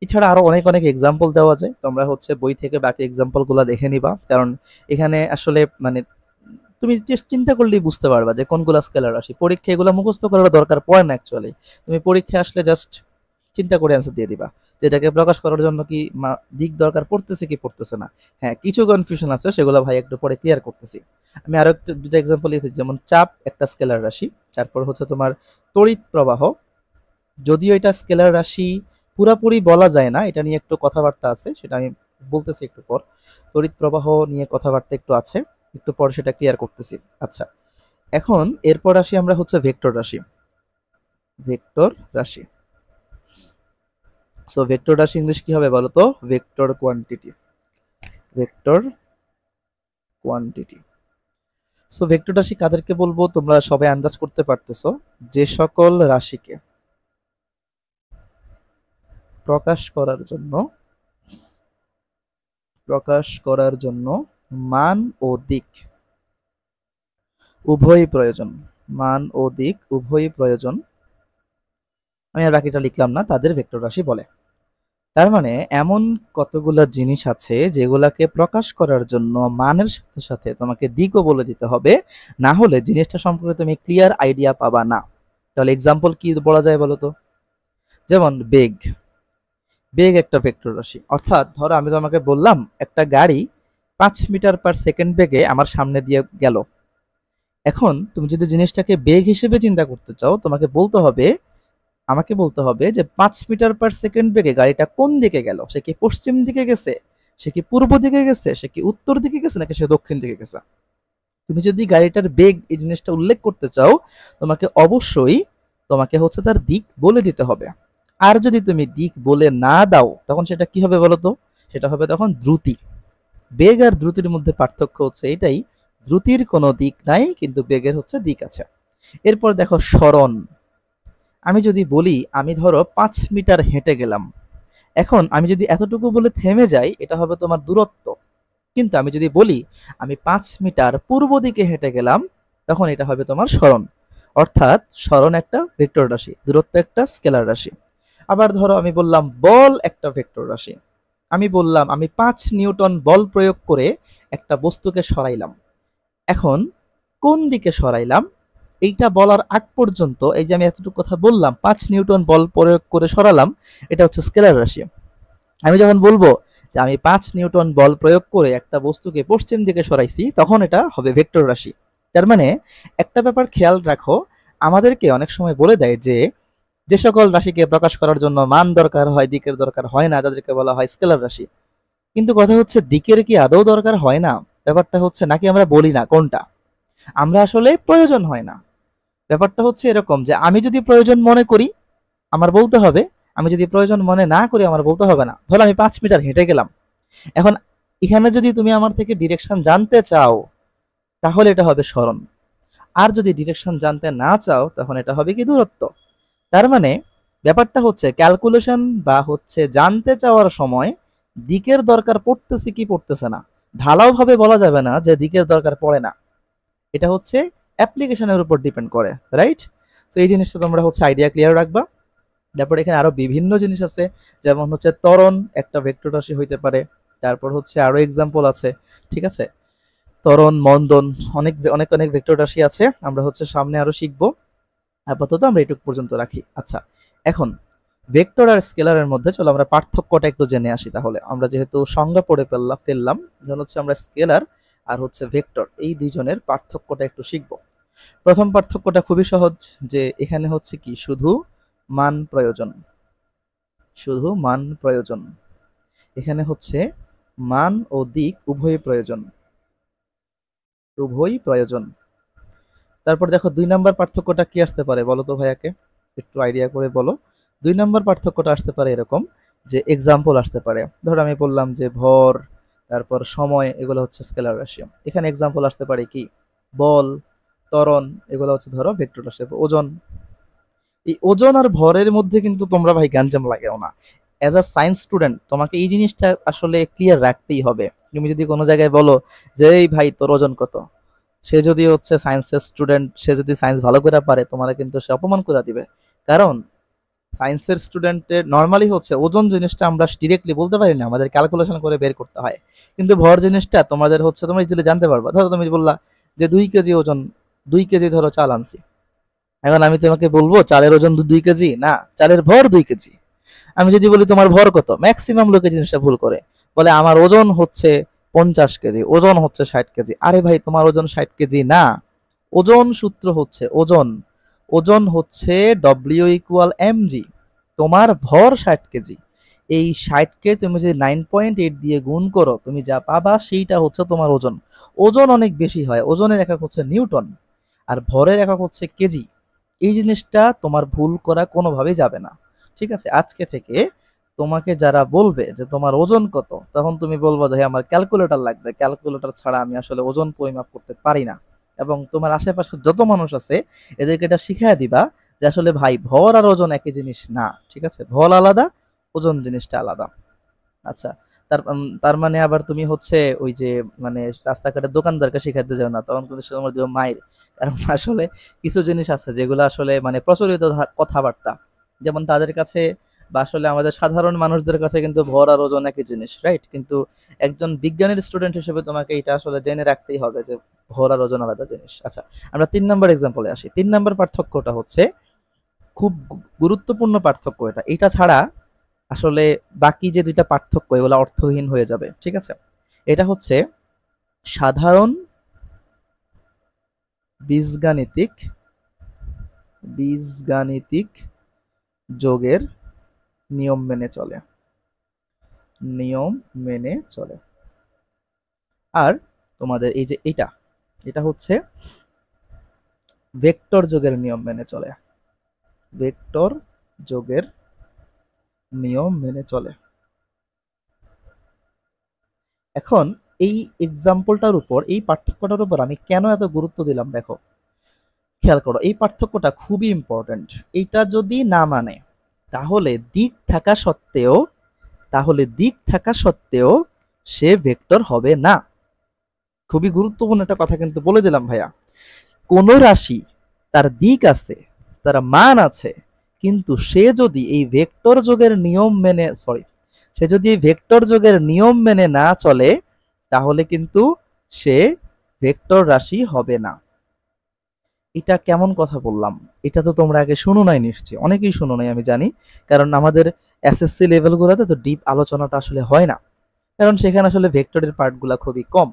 এছাড়া আরো অনেক অনেক এক্সাম্পল দেওয়া যায়, তোমরা হচ্ছে বই থেকে বাকি এক্সাম্পল গুলা দেখে নিবা, কারণ এখানে আসলে মানে তুমি জাস্ট চিন্তা করলেই বুঝতে পারবা যে কোনগুলা স্কেলার রাশি। পরীক্ষা এগুলো মুখস্থ করার দরকার পড়ে না অ্যাকচুয়ালি, তুমি পরীক্ষা আসলে জাস্ট চিন্তা করে অ্যান্সার দিয়ে দিবা যেটাকে প্রকাশ করার জন্য কি দিক দরকার পড়তেছে কি পড়তেছে না। হ্যাঁ, কিছু কনফিউশন আছে, সেগুলো ভাই একটু পরে ক্লিয়ার করতেছি। আমি আরো একটা দুটো এক্সাম্পল দিয়েছি, যেমন চাপ একটা স্কেলার রাশি, তারপর হচ্ছে তোমার তড়িৎ প্রবাহ, যদিও এটা স্কেলার রাশি পুরাপুরি বলা যায় না, এটা নিয়ে একটু কথাবার্তা আছে, সেটা আমি বলতেছি একটু পর। তড়িৎ প্রবাহ নিয়ে কথাবার্তা একটু আছে, একটু পর সেটা ক্লিয়ার করতেছি। আচ্ছা, এখন এরপর আসি আমরা হচ্ছে ভেক্টর রাশি। সো ভেক্টর রাশি ইংলিশ কি হবে বলো তো? Vector quantity. সো ভেক্টর রাশি কাদেরকে বলবো তোমরা সবাই আন্দাজ করতে পারতেছো, যে সকল রাশিকে প্রকাশ করার জন্য মান ও দিক উভয়ই প্রয়োজন। মান ও দিক উভয়ই প্রয়োজন। আমি আর বাকিটা লিখলাম না, তাদের ভেক্টর রাশি বলে। তার মানে এমন কতগুলো জিনিস আছে যেগুলাকে প্রকাশ করার জন্য মানের সাথে সাথে তোমাকে দিকও বলে দিতে হবে, না হলে জিনিসটা সম্পর্কে তুমি ক্লিয়ার আইডিয়া পাবা না। তাহলে এক্সাম্পল কি বলা যায় বলো তো? যেমন বেগ। বেগ একটা ভেক্টর রাশি, অর্থাৎ ধরো আমি তোমাকে বললাম একটা গাড়ি 5 মিটার/সেকেন্ড বেগে আমার সামনে দিয়ে গেল। এখন তুমি যদি জিনিসটাকে বেগ হিসেবে চিন্তা করতে চাও, আমাকে বলতে হবে যে 5 মিটার/সেকেন্ড বেগে গাড়িটা কোন দিকে গেল। সে কি পশ্চিম দিকে গেছে, সে কি পূর্ব দিকে গেছে, সে কি উত্তর দিকে গেছে, নাকি সে দক্ষিণ দিকে গেছে। তুমি যদি গাড়িটার বেগ এই জিনিসটা উল্লেখ করতে চাও, তোমাকে অবশ্যই তার দিক বলে দিতে হবে। আর যদি তুমি দিক বলে না দাও, তখন সেটা কি হবে বলো তো? সেটা হবে তখন দ্রুতি। বেগ আর দ্রুতির মধ্যে পার্থক্য হচ্ছে এটাই, দ্রুতির কোনো দিক নাই কিন্তু বেগের দিক আছে। এরপর দেখো সরণ। আমি যদি বলি আমি ধরো 5 মিটার হেঁটে গেলাম, এখন আমি যদি এতটুকু বলে থেমে যাই, এটা হবে তোমার দূরত্ব। কিন্তু আমি যদি বলি আমি 5 মিটার পূর্ব দিকে হেঁটে গেলাম, তখন এটা হবে তোমার সরণ। অর্থাৎ সরণ একটা ভেক্টর রাশি, দূরত্ব একটা স্কেলার রাশি। আবার ধরো আমি বললাম বল একটা ভেক্টর রাশি। আমি বললাম আমি 5 নিউটন বল প্রয়োগ করে একটা বস্তুকে সরাইলাম। এখন কোন দিকে সরাইলাম এইটা বলার আগ পর্যন্ত, এই যে আমি এতটুকু কথা বললাম 5 নিউটন বল প্রয়োগ করে সরালাম, এটা হচ্ছে স্কেলার রাশি। আমি যখন বলবো যে আমি 5 নিউটন বল প্রয়োগ করে একটা বস্তুকে পশ্চিম দিকে সরাইছি, তখন এটা হবে ভেক্টর রাশি। তার মানে একটা ব্যাপার খেয়াল রাখো, আমাদেরকে অনেক সময় বলে দেয় যে যে সকল রাশিকে প্রকাশ করার জন্য মান দরকার হয়, দিকের দরকার হয় না, তাদেরকে বলা হয় স্কেলার রাশি। কিন্তু কথা হচ্ছে দিকের কি আদৌ দরকার হয় না? ব্যাপারটা হচ্ছে নাকি আমরা বলি না কোনটা, আমরা আসলে প্রয়োজন হয় না। ব্যাপারটা হচ্ছে এরকম যে আমি যদি প্রয়োজন মনে করি আমার বলতে হবে, আমি যদি প্রয়োজন মনে না করি আমার বলতে হবে না। ধরো আমি 5 মিটার হেঁটে গেলাম, এখন এখানে যদি তুমি আমার থেকে ডিরেকশন জানতে চাও তাহলে এটা হবে সরণ। আর যদি ডিরেকশন জানতে না চাও তখন এটা হবে কি দূরত্ব। তার মানে ব্যাপারটা হচ্ছে ক্যালকুলেশন বা জানতে চাওয়ার সময় দিকের দরকার পড়তেছে কি পড়তেছে না, ঢালাও ভাবে বলা যাবে না যে দিকের দরকার পড়ে না। এটা অ্যাপ্লিকেশনের উপর ডিপেন্ড করে, রাইট? তো এই জিনিসটা তোমরা আইডিয়া ক্লিয়ার রাখবা। তারপর এখানে আরো বিভিন্ন জিনিস আছে, যেমন ত্বরণ একটা ভেক্টর রাশি হইতে পারে। তারপর আরো এক্সাম্পল আছে, ঠিক আছে? ত্বরণ, মন্দন, অনেক অনেক অনেক ভেক্টর রাশি আছে, আমরা সামনে আরো শিখবো। আপাতত আমরা এটুকু পর্যন্ত রাখি। আচ্ছা, এখন ভেক্টর আর স্কেলারের মধ্যে চলো আমরা পার্থক্যটা একটু জেনে আসি। তাহলে আমরা যেহেতু সংজ্ঞা পড়ে ফেললাম, যখন আমরা স্কেলার আর ভেক্টর এই দুইজনের পার্থক্যটা একটু শিখব। প্রথম পার্থক্যটা খুবই সহজ, যে এখানে কি শুধু মান প্রয়োজন, শুধু মান প্রয়োজন। এখানে মান ও দিক উভয়ই প্রয়োজন, উভয়ই প্রয়োজন। তারপর দেখো 2 নম্বর পার্থক্যটা কি আসতে পারে বলো তো ভাইয়াকে, একটু আইডিয়া করে বলো। 2 নম্বর পার্থক্যটা আসতে পারে এরকম, যে এক্সাম্পল আসতে পারে। ধরো আমি বললাম যে ভর, তারপর সময়, এগুলো স্কেলার রাশি। এখানে এক্সাম্পল আসতে পারে কি বল, ত্বরণ, এগুলো ধরো ভেক্টর রাশি। ওজন, এই ওজন আর ভরের মধ্যে কিন্তু তোমরা ভাই গ্যাঞ্জাম লাগেও না। অ্যাজ আ সায়েন্স স্টুডেন্ট তোমাকে এই জিনিসটা আসলে ক্লিয়ার রাখতেই হবে। তুমি যদি কোনো জায়গায় বলো যে এই ভাই তোর ওজন কত, সে যদি সায়েন্সের স্টুডেন্ট, সে যদি সায়েন্স ভালো করে পারে, তোমার কিন্তু সে অপমান করে দিবে। কারণ সায়েন্সের স্টুডেন্টের নর্মালি ওজন জিনিসটা আমরা ডিরেক্টলি বলতে পারি না, আমাদের ক্যালকুলেশন করে বের করতে হয়। কিন্তু ভর জিনিসটা তোমাদের তোমরা ইজিলি জানতে পারবা। ধরো তুমি বললা যে 2 কেজি ওজন, 2 কেজি ধরো চাল আনছি। এখন আমি তোমাকে বলবো চালের ওজন 2 কেজি না, চালের ভর 2 কেজি। আমি যদি বলি তোমার ভর কত, ম্যাক্সিমাম লোকে জিনিসটা ভুল করে, বলে আমার ওজন 50 কেজি, ওজন 60 কেজি। আরে ভাই তোমার ওজন 60 কেজি না, ওজন সূত্র ওজন, ওজন W=mg, তোমার ভর 60 কেজি। এই 60কে তুমি যদি 9.8 দিয়ে গুণ করো, তুমি যা পাবা সেইটা তোমার ওজন। ওজন অনেক বেশি হয়, ওজনের একক নিউটন, আর ভরের একক কেজি। এই জিনিসটা তোমার ভুল করা কোনোভাবেই যাবে না, ঠিক আছে? আজকে থেকে তোমাকে যারা বলবে যে তোমার ওজন কত, তখন তুমি বলবো যে আমার ক্যালকুলেটর লাগবে, ক্যালকুলেটর ছাড়া আমি আসলে ওজন পরিমাপ করতে পারি না। এবং তোমার আশেপাশে যত মানুষ আছে এদেরকে এটা শিখিয়ে দিবা যে আসলে ভাই ভর আর ওজন একই জিনিস না, ঠিক আছে? ভর আলাদা, ওজন জিনিসটা আলাদা। আচ্ছা, তার মানে আবার তুমি হচ্ছে ওই যে মানে রাস্তাঘাটের দোকানদারকে শিখাতে যাও না, তখন কিন্তু সে তোমার দিবে মাইর। কারণ আসলে কিছু জিনিস আছে যেগুলো আসলে মানে প্রচলিত কথাবার্তা, যেমন তাদের কাছে বা আসলে আমাদের সাধারণ মানুষদের কাছে কিন্তু ভর আর ওজন একই জিনিস, রাইট? কিন্তু একজন বিজ্ঞানের স্টুডেন্ট হিসেবে তোমাকে এটা আসলে জেনে রাখতেই হবে যে ভর আর ওজন আলাদা জিনিস। আচ্ছা, আমরা 3 নম্বর এক্সাম্পলে আসি। 3 নম্বর পার্থক্যটা হচ্ছে খুব গুরুত্বপূর্ণ পার্থক্য এটা। এটা ছাড়া আসলে বাকি যে 2টা পার্থক্য এগুলো অর্থহীন হয়ে যাবে। ঠিক আছে? এটা হচ্ছে সাধারণ বীজগাণিতিক বীজগাণিতিক যোগের নিয়ম মেনে চলে। নিয়ম মেনে চলে। আর তোমাদের এই যে এটা হচ্ছে ভেক্টর যোগের নিয়ম মেনে চলে। ভেক্টর যোগের নিয়ম মেনে চলে। এখন এই এক্সাম্পলটার উপর, এই পার্থক্যটার উপর আমি কেন এত গুরুত্ব দিলাম দেখো, খেয়াল করো, এই পার্থক্যটা খুবই ইম্পর্টেন্ট। এইটা যদি না মানে তাহলে দিক থাকা সত্ত্বেও সে ভেক্টর হবে না। খুবই গুরুত্বপূর্ণ একটা কথা কিন্তু বলে দিলাম ভাইয়া। কোন রাশি তার দিক আছে, তার মান আছে, কিন্তু সে যদি এই ভেক্টর যোগের নিয়ম মেনে না চলে, তাহলে কিন্তু সে ভেক্টর রাশি হবে না। এটা কেমন কথা বললাম? এটা তো তোমরা আগে শুনো নাই নিশ্চয়ই, অনেকেই শুনো নাই আমি জানি। কারণ আমাদের এসএসসি লেভেলগুলোতে তো ডিপ আলোচনাটা আসলে হয় না, কারণ সেখানে আসলে ভেক্টরের পার্টগুলো খুবই কম।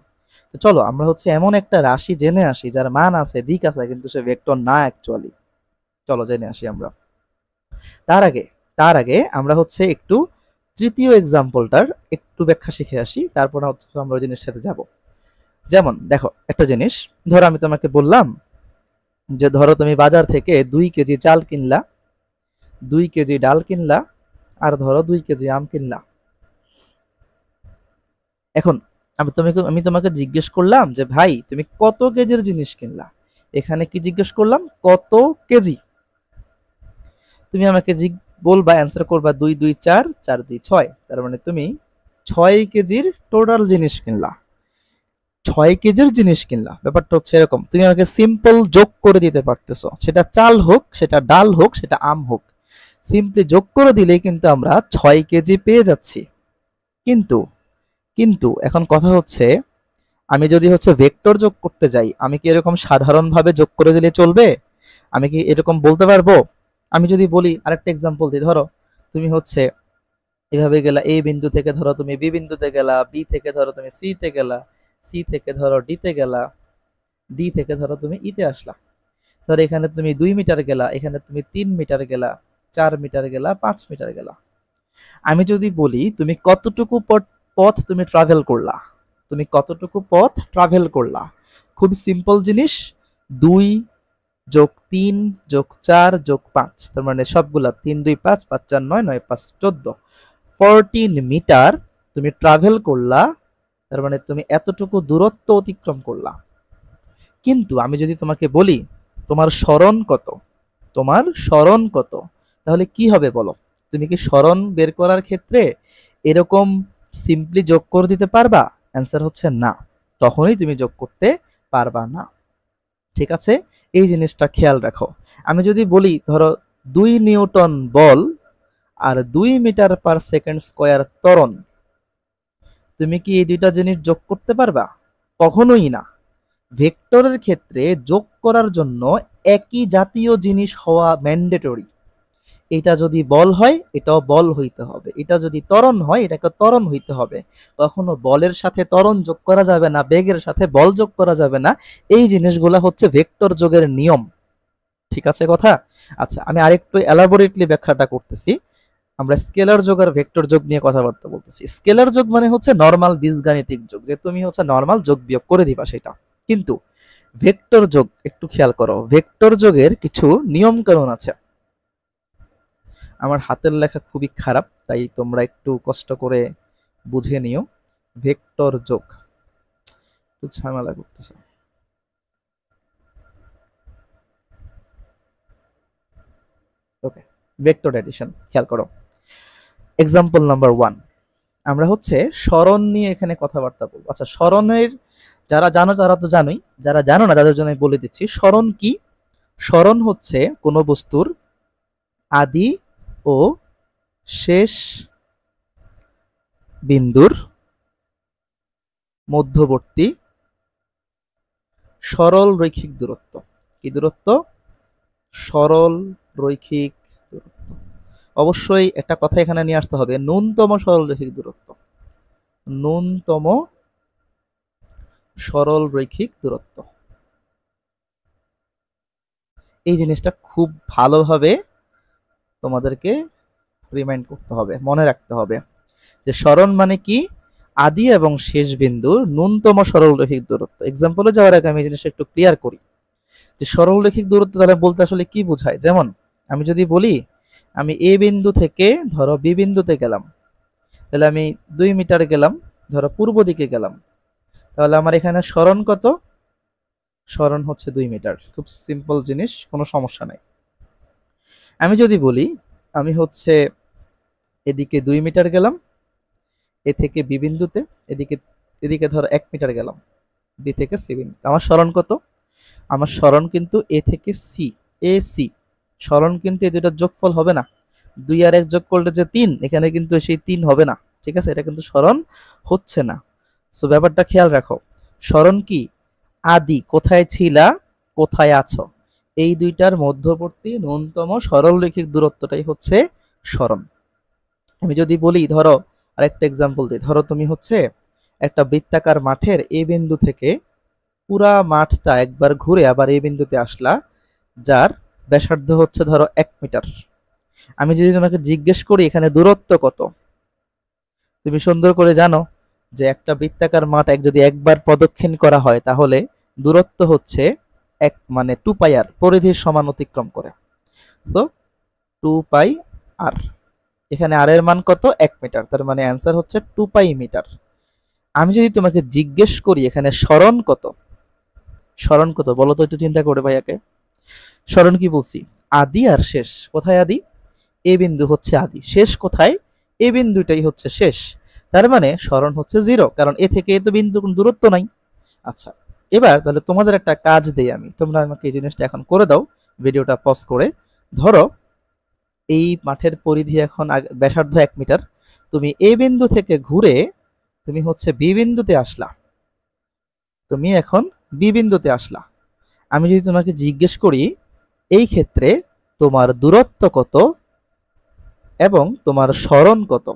তো চলো আমরা হচ্ছে এমন একটা রাশি জেনে আসি যার মান আছে, দিক আছে, কিন্তু সে ভেক্টর না অ্যাকচুয়ালি। চলো জেনে আসি আমরা। তার আগে আমরা হচ্ছে একটু তৃতীয় এক্সাম্পলটার একটু ব্যাখ্যা শিখে আসি, তারপর হচ্ছে আমরা ওই জিনিসের সাথে যাব। যেমন দেখো একটা জিনিস, ধরো আমি তোমাকে বললাম যে ধরো তুমি বাজার থেকে 2 কেজি চাল কিনলা, 2 কেজি ডাল কিনলা, আর ধরো 2 কেজি আম কিনলা। এখন আমি তোমাকে জিজ্ঞেস করলাম যে ভাই তুমি কত কেজির জিনিস কিনলা। এখানে কি জিজ্ঞেস করলাম? কত কেজি। তুমি আমাকে বলবা, অ্যান্সার করবা 2 2 4, 4 2 6, তার মানে তুমি 6 কেজির টোটাল জিনিস কিনলা। 6 কেজির জিনিস কিনলা, ব্যাপারটা হচ্ছে এরকম। তুমি আমাকে সিম্পল যোগ করে দিতে পারতেছো, সেটা চাল হোক, সেটা ডাল হোক, সেটা আম হোক, সিম্পলি যোগ করে দিলেই কিন্তু আমরা 6 কেজি পেয়ে যাচ্ছি। কিন্তু কিন্তু এখন কথা হচ্ছে, আমি যদি হচ্ছে ভেক্টর যোগ করতে যাই, আমি কি এরকম সাধারণভাবে যোগ করে দিলে চলবে? আমি কি এরকম বলতে পারবো? আমি যদি বলি, আরেকটা এক্সাম্পল দিই, ধরো তুমি হচ্ছে এভাবে গেলা, এ বিন্দু থেকে ধরো তুমি বি বিন্দুতে গেলা, বি থেকে ধরো তুমি সি তে গেলা, সি থেকে ধরো ডি তে গেলা, ডি থেকে ধরো তুমি ইতে আসলা। ধরো এখানে তুমি 2 মিটার গেলা, এখানে তুমি 3 মিটার গেলা, 4 মিটার গেলা, 5 মিটার গেলা। আমি যদি বলি তুমি কতটুকু পথ তুমি ট্রাভেল করলা, খুব সিম্পল জিনিস, 2+3+4+5, তার মানে সবগুলা 3 2 5, 5 4 9, 9 5 14, 14 মিটার তুমি ট্রাভেল করলা। তার মানে তুমি এতটুকু দূরত্ব অতিক্রম করলা। কিন্তু আমি যদি তোমাকে বলি তোমার স্মরণ কত, তাহলে কি হবে বলো? তুমি কি স্মরণ বের করার ক্ষেত্রে এরকম সিম্পলি যোগ করে দিতে পারবা? অ্যান্সার হচ্ছে না, তখনই তুমি যোগ করতে পারবা না। ঠিক আছে? এই জিনিসটা খেয়াল রাখো। আমি যদি বলি ধরো 2 নিউটন বল আর 2 মিটার/সেকেন্ড স্কয়ার ত্বরণ, তুমি কি এই 2টা জিনিস যোগ করতে পারবা? কখনোই না। ভেক্টরের ক্ষেত্রে যোগ করার জন্য একই জাতীয় জিনিস হওয়া ম্যান্ডেটরি। এটা যদি বল হয় এটাও বল হইতে হবে, এটা যদি ত্বরণ হয় এটাকে ত্বরণ হইতে হবে। কখনো বলের সাথে ত্বরণ যোগ করা যাবে না, বেগের সাথে বল যোগ করা যাবে না। এই জিনিসগুলো হচ্ছে ভেক্টর যোগের নিয়ম। ঠিক আছে কথা? আচ্ছা, আমি আরেকটু এলাবোরেটলি ব্যাখ্যাটা করতেছি। আমরা স্কেলার যোগ আর ভেক্টর যোগ নিয়ে কথাবার্তা বলতেছি। স্কেলার যোগ মানে হচ্ছে নরমাল বীজগাণিতিক যোগ, যে তুমি হচ্ছে নরমাল যোগ বিয়োগ করে দিবা সেটা। কিন্তু ভেক্টর যোগ একটু খেয়াল করো, ভেক্টর যোগের কিছু নিয়ম কানুন আছে। আমার হাতের লেখা খুবই খারাপ, তাই তোমরা একটু কষ্ট করে বুঝে নিও। ভেক্টর যোগ একটু ঝামেলা করতেছে। ওকে, ভেক্টর এডিশন খেয়াল করো। এক্সাম্পল নাম্বার 1, আমরা হচ্ছে স্মরণ নিয়ে এখানে কথাবার্তা বলবো। আচ্ছা, স্মরণের যারা জানো তারা তো জানোই, যারা জানো না তাদের জন্য আমি বলে দিচ্ছি স্মরণ কি। স্মরণ হচ্ছে কোনো বস্তুর আদি ও শেষ বিন্দুর মধ্যবর্তী সরল রৈখিক দূরত্ব। কি দূরত্ব? সরল রৈখিক দূরত্ব। অবশ্যই একটা কথা এখানে নিয়ে আসতে হবে, ন্যূনতম সরল রৈখিক দূরত্ব। ন্যূনতম সরল রৈখিক দূরত্ব, এই জিনিসটা খুব ভালোভাবে তোমাদেরকে রিমাইন্ড করতে হবে, মনে রাখতে হবে যে স্মরণ মানে কি, আদি এবং শেষ বিন্দুর ন্যূনতম সরল রৈখিক দূরত্ব। এক্সাম্পলে যাওয়ার আগে আমি এই জিনিসটা একটু ক্লিয়ার করি যে সরল রৈখিক দূরত্ব তাহলে বলতে আসলে কি বোঝায়। যেমন আমি যদি বলি আমি এ বিন্দু থেকে ধরো বি বিন্দুতে গেলাম, তাহলে আমি 2 মিটার গেলাম, ধরো পূর্ব দিকে গেলাম, তাহলে আমার এখানে স্মরণ কত? স্মরণ হচ্ছে 2 মিটার। খুব সিম্পল জিনিস, কোনো সমস্যা নাই। আমি যদি বলি আমি হচ্ছে এদিকে 2 মিটার গেলাম, এ থেকে বি বিন্দুতে, এদিকে এদিকে ধরো 1 মিটার গেলাম বি থেকে সি বিন্দু, আমার স্মরণ কত? আমার স্মরণ কিন্তু এ থেকে সি, এ সি। স্মরণ কিন্তু এই দুইটার যোগফল হবে না, 2 আর 1 যোগ করলে যে 3, এখানে কিন্তু সেই 3 হবে না, ঠিক আছে? এটা কিন্তু স্মরণ হচ্ছে না। সো ব্যাপারটা খেয়াল রাখো, স্মরণ কি? আদি, কোথায় ছিলা, কোথায় আছো, এই দুইটার মধ্যবর্তী ন্যূনতম সরল রৈখিক দূরত্বটাই হচ্ছে স্মরণ। আমি যদি বলি ধরো আরেকটা এক্সাম্পল দিই, ধরো তুমি হচ্ছে একটা বৃত্তাকার মাঠের এ বিন্দু থেকে পুরা মাঠটা একবার ঘুরে আবার এই বিন্দুতে আসলা, যার ব্যাসার্ধ হচ্ছে ধরো 1 মিটার। আমি যদি তোমাকে জিজ্ঞেস করি এখানে দূরত্ব কত, তুমি সুন্দর করে জানো যে একটা বৃত্তাকার মাঠ যদি একবার প্রদক্ষিণ করা হয় তাহলে দূরত্ব হচ্ছে এক মানে 2 পাই আর, পরিধির সমান অতিক্রম করে। সো 2 পাই আর, এখানে আর এর মান কত? 1 মিটার, তার মানে অ্যান্সার হচ্ছে 2 পাই মিটার। আমি যদি তোমাকে জিজ্ঞেস করি এখানে স্মরণ কত, স্মরণ কত বলো তো একটু চিন্তা করে ভাইয়াকে। স্মরণ কি বলছি? আদি আর শেষ। কোথায় আদি? এ বিন্দু হচ্ছে আদি। শেষ কোথায়? এ বিন্দুটাই হচ্ছে শেষ। তার মানে স্মরণ হচ্ছে 0, কারণ এ থেকে এ তো বিন্দু কোনো দূরত্ব নাই। আচ্ছা, এবার তাহলে তোমাদের একটা কাজ দেই আমি, তোমরা আমাকে এই জিনিসটা এখন করে দাও ভিডিওটা পজ করে। ধরো এই মাঠের পরিধি এখন ব্যাসার্ধ 1 মিটার, তুমি এ বিন্দু থেকে ঘুরে তুমি হচ্ছে বি বিন্দুতে আসলা, তুমি এখন বি বিন্দুতে আসলা। আমি যদি তোমাকে জিজ্ঞেস করি এই ক্ষেত্রে তোমার দূরত্ব কত এবং তোমার স্মরণ কত,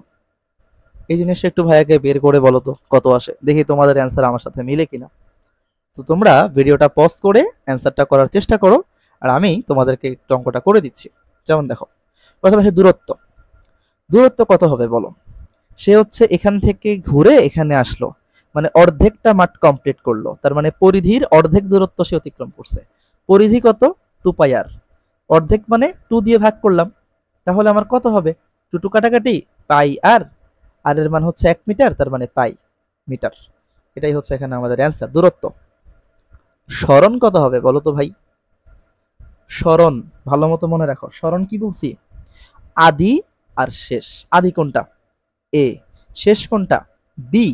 এই জিনিসটা একটু ভাইয়াকে বের করে বলো তো কত আসে, দেখি তোমাদের অ্যান্সার আমার সাথে মিলে কিনা। তো তোমরা ভিডিওটা পজ করে অ্যান্সারটা করার চেষ্টা করো, আর আমি তোমাদেরকে একটু অঙ্কটা করে দিচ্ছি। যেমন দেখো, প্রথমে আসে দূরত্ব। দূরত্ব কত হবে বলো? সে হচ্ছে এখান থেকে ঘুরে এখানে আসলো, মানে অর্ধেকটা মাঠ কমপ্লিট করলো, তার মানে পরিধির অর্ধেক দূরত্ব সে অতিক্রম করছে। পরিধি কত? 2 পাই আর, অর্ধেক মানে 2 দিয়ে ভাগ করলাম, তাহলে আমার কত হবে? 2 2 কাটাকাটি, পাই আর, আর এর মান হচ্ছে 1 মিটার, তার মানে পাই মিটার। এটাই হচ্ছে এখানে আমাদের অ্যান্সার, দূরত্ব। স্মরণ কত হবে বলো তো ভাই? স্মরণ ভালো মতো মনে রাখো, স্মরণ কি বলছি? আদি আর শেষ। আদি কোনটা? এ। শেষ কোনটা? বি।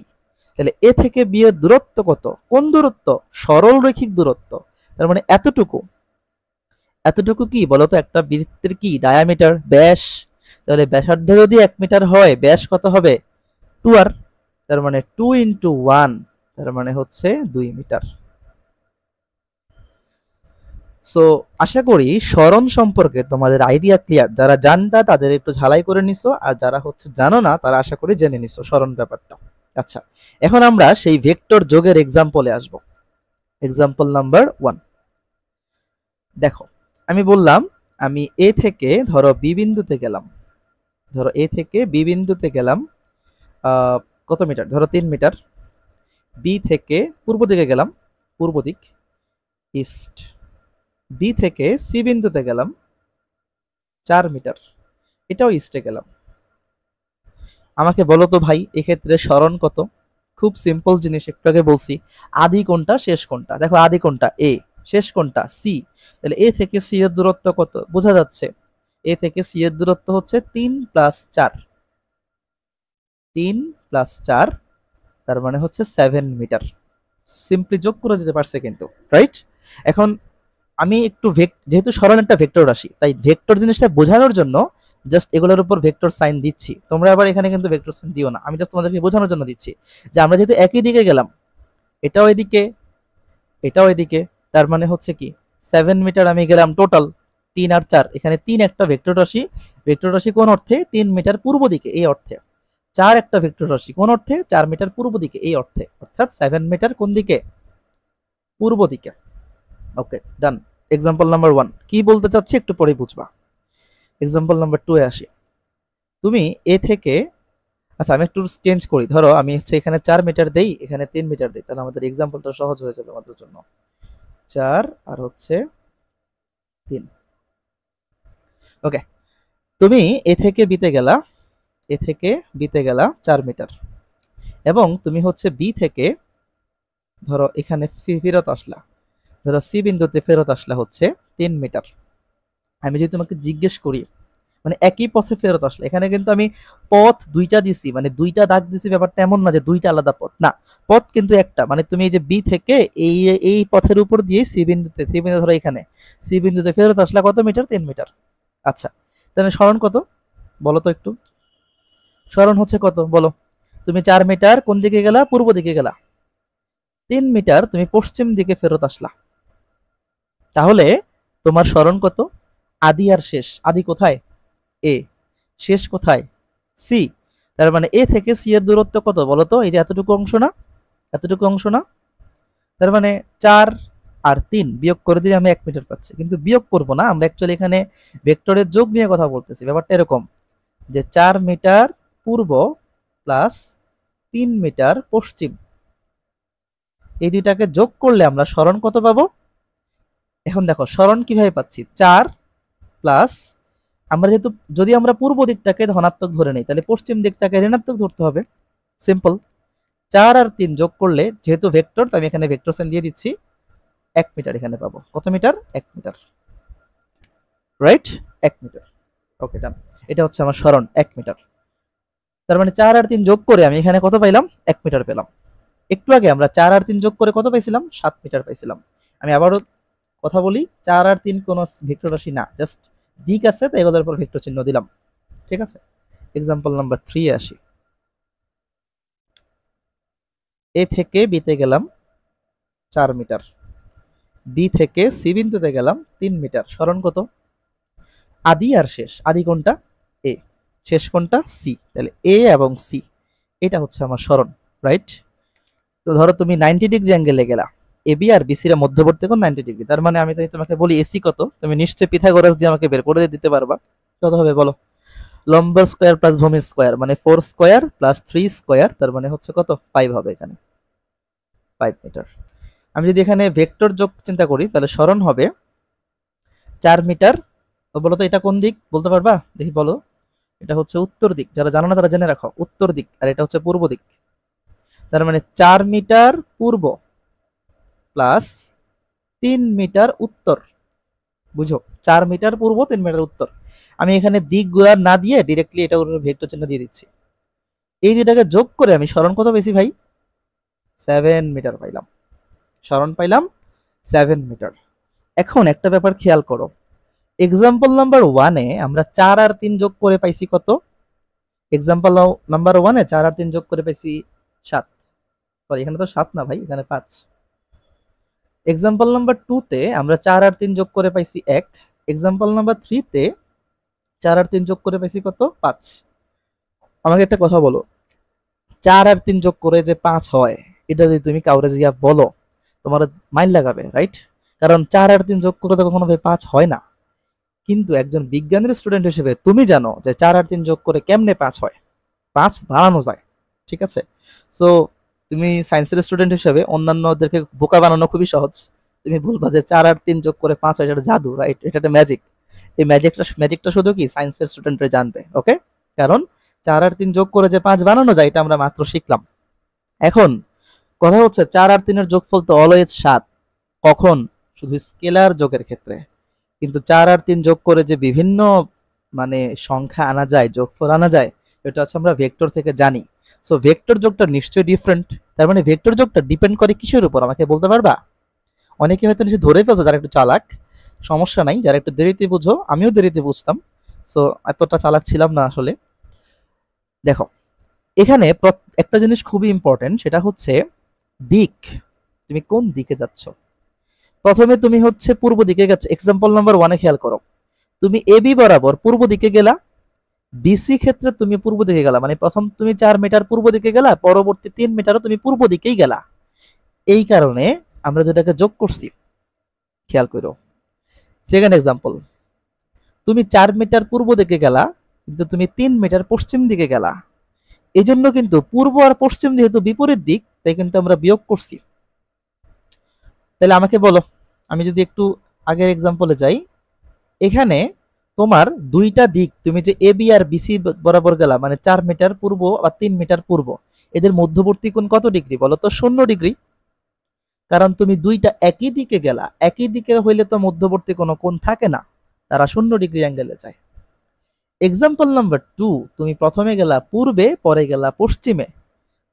তাহলে এ থেকে বি এর দূরত্ব কত? কোন দূরত্ব? সরল রৈখিক দূরত্ব। তার মানে এতটুকু। এতটুকু কি বলতো? একটা বৃত্তের কি ডায়ামিটার, ব্যাস। তাহলে ব্যাসার্ধ যদি 1 মিটার হয়, ব্যাস কত হবে? 2 আর, তার মানে 2 ইন্টু 1, তার মানে হচ্ছে 2 মিটার। সো আশা করি স্মরণ সম্পর্কে তোমাদের আইডিয়া ক্লিয়ার। যারা জানতা তাদের একটু ঝালাই করে নিছো, আর যারা হচ্ছে জানো না তারা আশা করি জেনে নিছো স্মরণ ব্যাপারটা। আচ্ছা, এখন আমরা সেই ভেক্টর যোগের এক্সাম্পলে আসব। Example number 1। দেখো, আমি বললাম আমি এ থেকে ধরো বি বিন্দুতে গেলাম, ধরো এ থেকে বি বিন্দুতে গেলাম কত মিটার? ধরো 3 মিটার। বি থেকে পূর্ব দিকে গেলাম, পূর্ব দিক, ইস্ট। বি থেকে সি বিন্দুতে গেলাম 4 মিটার, এটাও ইস্টে গেলাম। আমাকে বলো তো ভাই এক্ষেত্রে স্মরণ কত? খুব সিম্পল জিনিস, একটু আগে বলছি আদি কোনটা শেষ কোনটা। দেখো আদি কোনটা? এ। শেষ কোনটা? সি। তাহলে এ থেকে সি এর দূরত্ব কত বোঝা যাচ্ছে? এ থেকে সি এর দূরত্ব হচ্ছে 3 + 4, 3 প্লাস 4, তার মানে হচ্ছে 7 মিটার। সিম্পলি যোগ করে দিতে পারছে কিন্তু, রাইট? এখন আমি একটু যেহেতু সরণ একটা ভেক্টর রাশি, তাই ভেক্টর জিনিসটা বোঝানোর জন্য জাস্ট এগুলোর উপর ভেক্টর সাইন দিচ্ছি। তোমরা আবার এখানে কিন্তু ভেক্টর সাইন দিও না, আমি জাস্ট তোমাদেরকে বোঝানোর জন্য দিচ্ছি যে আমরা যেহেতু একই দিকে গেলাম, এটাও এদিকে এটাও এদিকে, তার মানে হচ্ছে কি 7 মিটার আমি গেলাম টোটাল। 3 আর 4, এখানে 3 একটা ভেক্টর রাশি। ভেক্টর রাশি কোন অর্থে? 3 মিটার পূর্ব দিকে, এই অর্থে। 4 একটা ভেক্টর রাশি কোন অর্থে? 4 মিটার পূর্ব দিকে, এই অর্থে। অর্থাৎ 7 মিটার কোন দিকে? পূর্ব দিকে। ওকে, ডান। এক্সাম্পল নাম্বার 1 কি বলতে চাচ্ছি একটু পরে বুঝবা। এক্সাম্পল নাম্বার 2 এ আসি। তুমি এ থেকে, আচ্ছা আমি একটু চেঞ্জ করি, ধরো আমি হচ্ছে এখানে 4 মিটার দেই, এখানে 3 মিটার দেই, তাহলে আমাদের এক্সাম্পলটা সহজ হয়ে যাবে আমাদের জন্য। 4 আর হচ্ছে 3। ওকে, তুমি এ থেকে বিতে গেলা, এ থেকে বিতে গেলা 4 মিটার, এবং তুমি হচ্ছে বি থেকে ধরো এখানে ফেরত আসলা, ধরো সি বিন্দুতে ফেরত আসলা হচ্ছে 3 মিটার। আমি যদি তোমাকে জিজ্ঞেস করি, মানে একই পথে ফেরত আসলে, এখানে কিন্তু আমি পথ দুইটা দিছি, মানে দুইটা দাগ দিছি, ব্যাপারটা এমন না যে দুইটা আলাদা পথ, না, পথ কিন্তু একটা। মানে তুমি এই যে বি থেকে এই এই পথের উপর দিয়ে সি বিন্দুতে, সি বিন্দু ধরো এখানে, সি বিন্দুতে ফেরত আসলা কত মিটার? 3 মিটার। আচ্ছা, তাহলে সরণ কত বলো তো একটু? সরণ হচ্ছে কত বলো? তুমি 4 মিটার কোন দিকে গেলা? পূর্ব দিকে গেলা। 3 মিটার তুমি পশ্চিম দিকে ফেরত আসলা। তাহলে তোমার সরণ কত? আদি আর শেষ। আদি কোথায়? এ। শেষ কোথায়? সি। তার মানে এ থেকে সি এর দূরত্ব কত বলতো? এই যে এতটুকু অংশ না, এতটুকু অংশ না, তার মানে 4 আর 3 বিয়োগ করে দিলে আমি 1 মিটার পাচ্ছি। কিন্তু বিয়োগ করব না, আমরা অ্যাকচুয়ালি এখানে ভেক্টরের যোগ নিয়ে কথা বলতেছি। ব্যাপারটা এরকম যে 4 মিটার পূর্ব প্লাস 3 মিটার পশ্চিম, এই দুইটাকে যোগ করলে আমরা সরণ কত পাবো? এখন দেখো সরণ কিভাবে পাচ্ছি? 4 প্লাস, আমরা যেহেতু, যদি আমরা পূর্ব দিকটাকে ধনাত্মক ধরে নিই, তাহলে পশ্চিম দিকটাকে ঋণাত্মক ধরতে হবে। সিম্পল। 4 আর 3 যোগ করলে, যেহেতু ভেক্টর, আমি এখানে ভেক্টর সাইন দিয়ে দিচ্ছি, 1 মিটার এখানে পাবো। কত metre? 1 metre, right? 1 metre. Okay, done. এটা হচ্ছে আমার সরণ 1 মিটার। তার মানে 4 আর 3 যোগ করে আমি এখানে কত পাইলাম? 1 মিটার পেলাম। একটু আগে আমরা 4 আর 3 যোগ করে কত পাইছিলাম? 7 মিটার পাইছিলাম। আমি আবারও কথা বলি, 4 আর 3 কোন ভেক্টর রাশি না, জাস্ট দিক আছে, তাই এগুলোর উপর ভেক্টর চিহ্ন দিলাম। ঠিক আছে, এক্সাম্পল নাম্বার 3 এ আসি। এ থেকে বিতে গেলাম 4 মিটার, বি থেকে সি বিন্দুতে গেলাম 3 মিটার। সরণ কত? আদি আর শেষ। আদি কোনটা? এ। শেষ কোনটা? সি। তাহলে এ এবং সি, এটা হচ্ছে আমার সরণ, রাইট? তো ধরো তুমি 90 ডিগ্রি অ্যাঙ্গেলে গেলা, এ বি আর বিসির মধ্যবর্তী কোণ 90 ডিগ্রি। তার মানে আমি যদি তোমাকে বলি এসি কত, তুমি নিশ্চয়ই পিথাগোরাস দিয়ে আমাকে বের করে দিতে পারবা। কত হবে বলো? লম্ব স্কয়ার প্লাস ভূমি স্কয়ার, মানে 4 স্কয়ার প্লাস 3 স্কয়ার, তার মানে হচ্ছে কত? 5 হবে এখানে, 5 মিটার। আমি যদি এখানে ভেক্টর যোগ চিন্তা করি, তাহলে সরণ হবে 4 মিটার। তো বলো তো এটা কোন দিক বলতে পারবা? দেখি বলো। এটা হচ্ছে উত্তর দিক, যারা জানো না তারা জেনে রাখো, উত্তর দিক। আর এটা হচ্ছে পূর্ব দিক। তার মানে 4 মিটার পূর্ব প্লাস 3 মিটার উত্তর। বুঝো, 4 মিটার পূর্ব, 3 মিটার উত্তর। আমি এখানে দিকগুলা না দিয়ে ডিরেক্টলি এটা ভেক্টর চিহ্ন দিয়ে দিচ্ছি। এই দুটাকে যোগ করে আমি সরণ কত পেয়েছি ভাই? 7 মিটার পাইলাম। সরণ পাইলাম 7 মিটার। এখন একটা ব্যাপার খেয়াল করো, এক্সাম্পল নাম্বার 1 এ আমরা 4 আর 3 যোগ করে পাইছি কত? এক্সাম্পল নাম্বার 1 এ 4 আর 3 যোগ করে পাইছি 7। সরি, এখানে তো 7 না ভাই, এখানে 5। এক্সাম্পল নাম্বার 2 তে আমরা 4 আর 3 যোগ করে পাইছি 1। এক্সাম্পল নাম্বার 3 তে 4 আর 3 যোগ করে পাইছি কত? 5। আমাকে একটা কথা বলো, 4 আর 3 যোগ করে যে 5 হয়, এটা যদি তুমি কাউরে জিয়া বলো, তোমার মাইল লাগাবে, রাইট? কারণ 4 আর 3 যোগ করে তো কখনো 5 হয় না। কিন্তু একজন বিজ্ঞানের স্টুডেন্ট হিসেবে তুমি জানো যে 4 আর 3 যোগ করে কেমনে 5 হয়, 5 বাড়ানো যায়। ঠিক আছে, সো তুমি সায়েন্সের স্টুডেন্ট হিসেবে অন্যান্যদেরকে বোকা বানানো খুবই সহজ। তুমি বলবা যে 4 আর 3 যোগ করে 5 হয়, এটা জাদু, রাইট? এটা একটা ম্যাজিক। এই ম্যাজিকটা শুধু কি সায়েন্সের স্টুডেন্টরা জানবে, ওকে? কারণ 4 আর 3 যোগ করে যে 5 বানানো যায়, এটা আমরা মাত্র শিখলাম। এখন কথা হচ্ছে 4 আর 3 এর যোগফল তো অলওয়েজ 7। কখন? শুধু স্কেলার যোগের ক্ষেত্রে। কিন্তু 4 আর 3 যোগ করে যে বিভিন্ন মানে সংখ্যা আনা যায়, যোগফল আনা যায়, এটা হচ্ছে আমরা ভেক্টর থেকে জানি। সো ভেক্টর যোগটা নিশ্চয়ই ডিফারেন্ট। তার মানে ভেক্টর যোগটা ডিপেন্ড করে কিসের উপর আমাকে বলতে পারবা? অনেকে হয়তো নিশ্চয়ই ধরে ফেলছো যারা একটু চালাক, সমস্যা নাই, যারা একটু দেরিতে বুঝো, আমিও দেরিতে বুঝতাম, সো এতটা চালাক ছিলাম না আসলে। দেখো এখানে একটা জিনিস খুবই ইম্পর্টেন্ট, সেটা হচ্ছে দিক। তুমি কোন দিকে যাচ্ছ? প্রথমে তুমি হচ্ছে পূর্ব দিকে গেছো, এক্সাম্পল নাম্বার 1 খেয়াল করো, তুমি এবি বরাবর পূর্ব দিকে গেলা, বিসি ক্ষেত্রে তুমি পূর্ব দিকে গেলা, মানে প্রথম তুমি 4 মিটার পূর্ব দিকে গেলা, পরবর্তী 3 মিটারও তুমি পূর্ব দিকেই গেলা। এই কারণে আমরা যেটাকে যোগ করছি, খেয়াল করো। সেকেন্ড এক্সাম্পল, তুমি 4 মিটার পূর্ব দিকে গেলা কিন্তু তুমি 3 মিটার পশ্চিম দিকে গেলা, এই জন্য কিন্তু পূর্ব আর পশ্চিম যেহেতু বিপরীত দিক, তাই কিন্তু আমরা বিয়োগ করছি। তাহলে আমাকে বলো, আমি যদি একটু আগের এক্সাম্পলে যাই, এখানে তোমার দুইটা দিক, তুমি যে এ বি আর বিসি বরাবর গেলা, মানে 4 মিটার পূর্ব বা 3 মিটার পূর্ব, এদের মধ্যবর্তী কোণ কত ডিগ্রি বলো তো? 0 ডিগ্রি। কারণ তুমি দুইটা একই দিকে গেলা, একই দিকে হইলে তো মধ্যবর্তী কোনো কোণ থাকে না, তারা 0 ডিগ্রি অ্যাঙ্গেলে যায়। এক্সাম্পল নাম্বার 2, তুমি প্রথমে গেলা পূর্বে, পরে গেলা পশ্চিমে,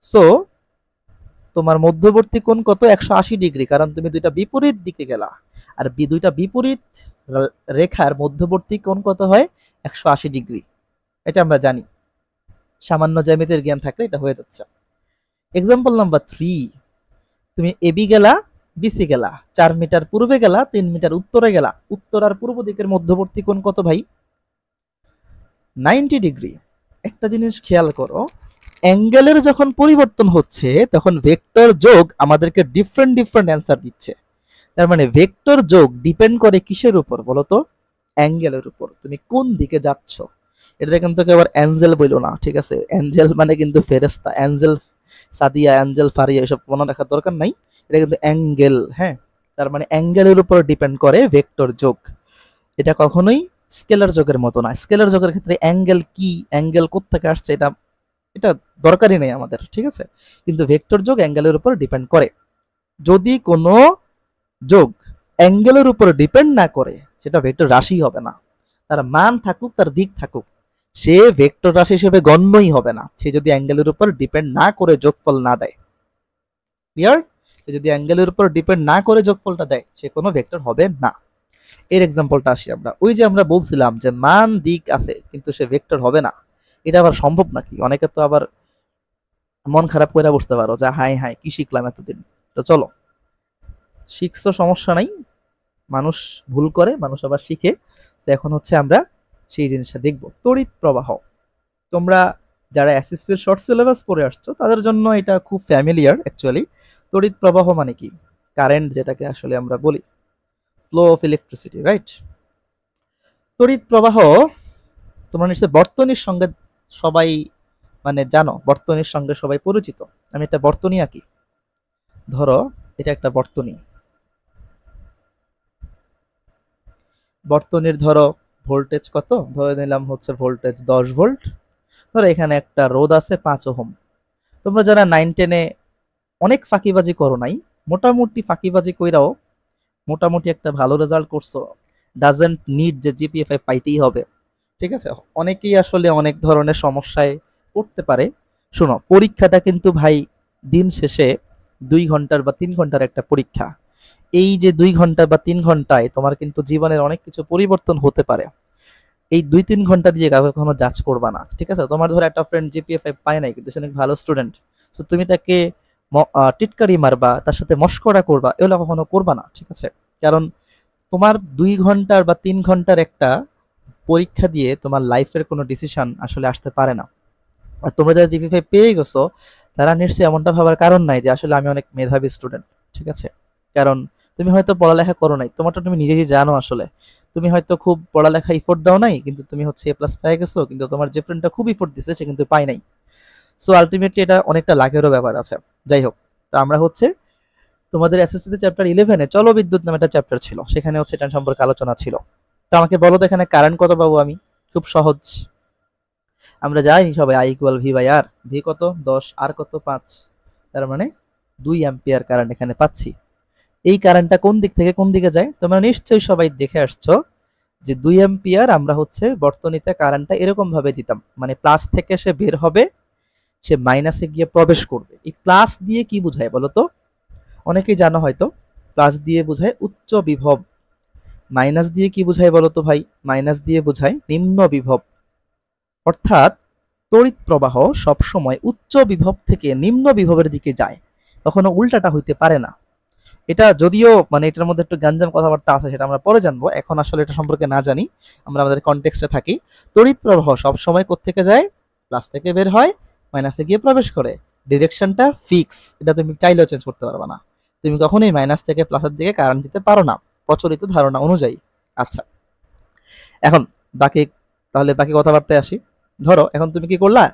সো তোমার মধ্যবর্তী কোণ কত? 180 ডিগ্রি, কারণ তুমি দুইটা বিপরীত দিকে গেলা। আর দুইটা বিপরীত রেখার মধ্যবর্তী কোণ কত হয়? 180 ডিগ্রি। এটা আমরা জানি, সামান্য জ্যামিতির জ্ঞান থাকলে এটা হয়ে যাচ্ছে। এক্সাম্পল নাম্বার 3, তুমি এবি গেলা, বিসি গেলা, 4 মিটার পূর্বে গেলা, 3 মিটার উত্তরে গেলা, উত্তর আর পূর্ব দিকের মধ্যবর্তী কোণ কত ভাই? 90 ডিগ্রি। একটা জিনিস খেয়াল করো, অ্যাঙ্গেলের যখন পরিবর্তন হচ্ছে তখন ভেক্টর যোগ আমাদেরকে ডিফারেন্ট ডিফারেন্ট অ্যান্সার দিচ্ছে। তার মানে ভেক্টর যোগ ডিপেন্ড করে কিসের উপর বলো তো? অ্যাঙ্গেলের উপর, তুমি কোন দিকে যাচ্ছ। এটা কিন্তু একেবারে অ্যাঞ্জেল বইলো না, ঠিক আছে? অ্যাঞ্জেল মানে কিন্তু ফেরেস্তা, অ্যাঞ্জেল সাদিয়া, অ্যাঞ্জেল ফারিয়া এসব মনে রাখার দরকার নাই, এটা কিন্তু অ্যাঙ্গেল। হ্যাঁ, তার মানে অ্যাঙ্গেলের উপর ডিপেন্ড করে ভেক্টর যোগ। এটা কখনোই স্কেলার যোগের মতো না। স্কেলার যোগের ক্ষেত্রে অ্যাঙ্গেল কি, অ্যাঙ্গেল কোত্থেকে আসছে, এটা এটা দরকারই নেই আমাদের, ঠিক আছে? কিন্তু ভেক্টর যোগ অ্যাঙ্গেলের উপর ডিপেন্ড করে। যদি কোনো যোগ অ্যাঙ্গেলের উপর ডিপেন্ড না করে, সেটা ভেক্টর রাশি হবে না। তার মান থাকুক, তার দিক থাকুক, সে ভেক্টর রাশি হিসেবে গণ্যই হবে না, সে যদি অ্যাঙ্গেলের উপর ডিপেন্ড না করে যোগফল না দেয়। ক্লিয়ার? সে যদি অ্যাঙ্গেলের উপর ডিপেন্ড না করে যোগফলটা দেয়, সে কোনো ভেক্টর হবে না। এর এক্সাম্পলটা আসি আমরা, ওই যে আমরা বলছিলাম যে মান দিক আছে কিন্তু সে ভেক্টর হবে না, এটা আবার সম্ভব নাকি? অনেকে তো আবার মন খারাপ করে বসতে পারো যে হাই হাই কি শিখলাম এতদিন। তো চলো, শিখছো সমস্যা নাই, মানুষ ভুল করে, মানুষ আবার শিখে। তো এখন হচ্ছে আমরা সেই জিনিসটা দেখব, তড়িৎ প্রবাহ। তোমরা যারা এসএসসির শর্ট সিলেবাস পড়ে আসছো তাদের জন্য এটা খুব ফ্যামিলিয়ার অ্যাকচুয়ালি। তড়িৎ প্রবাহ মানে কি? কারেন্ট, যেটাকে আসলে আমরা বলি ফ্লো অফ ইলেকট্রিসিটি, রাইট? তড়িৎ প্রবাহ তোমরা নিশ্চয়ই বর্তনীর সঙ্গে সবাই মানে জানো, বর্তনীর সঙ্গে সবাই পরিচিত। আমি একটা বর্তনী আঁকি, ধরো এটা একটা বর্তনী। বর্তনীর ধরো ভোল্টেজ কত, ধরে নিলাম হচ্ছে ভোল্টেজ 10 ভোল্ট। ধরো এখানে একটা রোধ আছে 5 ওহম। তোমরা যারা 9-10-এ অনেক ফাঁকিবাজি করো নাই, মোটামুটি ফাঁকিবাজি কইরাও মোটামুটি একটা ভালো রেজাল্ট করছো, ডাজেন্ট নিড যে জিপিএ 5 পাইতেই হবে, ঠিক আছে? অনেকেই আসলে অনেক ধরনের সমস্যায় পড়তে পারে। শোনো, পরীক্ষাটা কিন্তু ভাই দিন শেষে 2 ঘন্টার বা 3 ঘন্টার একটা পরীক্ষা। এই যে 2 ঘন্টা বা 3 ঘন্টায় তোমার কিন্তু জীবনের অনেক কিছু পরিবর্তন হতে পারে। এই 2-3 ঘন্টা দিয়ে কাউকে কখনো জাজ করবা না, ঠিক আছে? তোমার ধরো একটা ফ্রেন্ড জিপিএ 5 পায় নাই কিন্তু সে অনেক ভালো স্টুডেন্ট, সো তুমি তাকে টিটকারি মারবা, তার সাথে মস্করা করবা, এগুলো কখনো করবা না, ঠিক আছে? কারণ তোমার 2 ঘন্টার বা 3 ঘন্টার একটা পরীক্ষা দিয়ে তোমার লাইফের কোনো ডিসিশন আসলে আসতে পারে না। আর তোমরা যারা জিপিএ 5 পেয়ে গেছো, তারা নিশ্চয়ই এমনটা ভাবার কারণ নাই যে আসলে আমি অনেক মেধাবী স্টুডেন্ট, ঠিক আছে? কারণ তুমি হয়তো পড়ালেখা করো নাই, তোমারটা তুমি নিজেই জানো। আসলে তুমি হয়তো খুব পড়ালেখা ইফোর্ট দাও নাই, কিন্তু তুমি হচ্ছে এ প্লাস পেয়ে গেছো, কিন্তু তোমার যে ফ্রেন্ডটা খুব ইফোর্ট দিছে সে কিন্তু পায় নাই। সো আলটিমেটলি এটা অনেকটা লাখেরও ব্যাপার আছে। যাই হোক, তো আমরা হচ্ছে তোমাদের এসএসসি চ্যাপ্টার 11-এ জলবিদ্যুৎ নামে একটা চ্যাপ্টার ছিল, সেখানে হচ্ছে এটা সম্পর্কে আলোচনা ছিল। তো আমাকে বলো তো এখানে কারেন্ট কত পাবো আমি? খুব সহজ, আমরা জানি সবাই I equal V by R. V কত? 10, আর কত? 5, তার মানে 2 অ্যাম্পিয়ার কারেন্ট এখানে পাচ্ছি। এই কারেন্টটা কোন দিক থেকে কোন দিকে যায় তোমরা নিশ্চয়ই সবাই দেখে আসছো, যে 2 অ্যাম্পিয়ার আমরা হচ্ছে বর্তনীতে কারেন্টটা এরকম ভাবে দিতাম, মানে প্লাস থেকে সে বের হবে, সে মাইনাসে গিয়ে প্রবেশ করবে। এই প্লাস দিয়ে কি বোঝায় বলো তো? অনেকেই জানো হয়তো, প্লাস দিয়ে বোঝায় উচ্চ বিভব। মাইনাস দিয়ে কি বোঝায় বলো তো ভাই? মাইনাস দিয়ে বোঝায় নিম্ন বিভব। অর্থাৎ তড়িৎ প্রবাহ সবসময় উচ্চ বিভব থেকে নিম্ন বিভবের দিকে যায়, কখনো উল্টাটা হইতে পারে না। এটা যদিও মানে এটার মধ্যে একটু গাঞ্জাম কথাবার্তা আছে, সেটা আমরা পরে জানবো, এখন আসলে এটা সম্পর্কে না জানি, আমরা আমাদের কনটেক্সটে থাকি। তড়িৎ প্রবাহ সবসময় কোত্থেকে যায়? প্লাস থেকে বের হয়, মাইনাসে গিয়ে প্রবেশ করে। ডিরেকশনটা ফিক্স, এটা তুমি চাইলেও চেঞ্জ করতে পারবে না। তুমি কখনোই মাইনাস থেকে প্লাসের দিকে কারেন্ট দিতে পারো না প্রচলিত ধারণা অনুযায়ী। আচ্ছা, এখন বাকি, তাহলে বাকি কথাবার্তায় আসি। ধরো এখন তুমি কি করলা,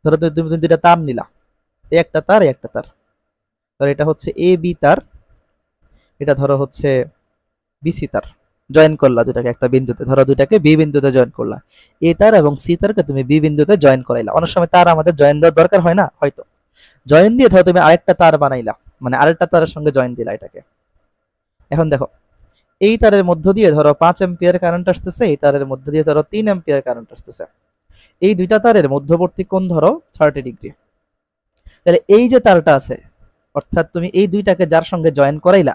ধরো তুমি দুইটা তার নিলা, এই একটা তার, এই একটা তার। ধরো এটা হচ্ছে এ বি তার, এটা ধরো হচ্ছে বিসি তার। জয়েন করলা দুটাকে একটা বিন্দুতে, ধরো দুটাকে বি বিন্দুতে জয়েন করলা। এ তার এবং সি তারকে তুমি বি বিন্দুতে জয়েন করাইলা। অনেক সময় তার আমাদের জয়েন দেওয়ার দরকার হয় না, হয়তো জয়েন দিয়ে ধরো তুমি আরেকটা তার বানাইলা, মানে আরেকটা তারের সঙ্গে জয়েন দিলা এটাকে। এখন দেখো, এই তারের মধ্য দিয়ে ধরো 5 এম্পিয়ার কারেন্ট আসতেছে, এই তারের মধ্য দিয়ে ধরো 3 এম্পিয়ার কারেন্ট আসতেছে। এই দুইটা তারের মধ্যবর্তী কোণ ধরো 30 ডিগ্রি। তাহলে এই যে তারটা আছে, অর্থাৎ তুমি এই দুইটাকে যার সঙ্গে জয়েন করাইলা,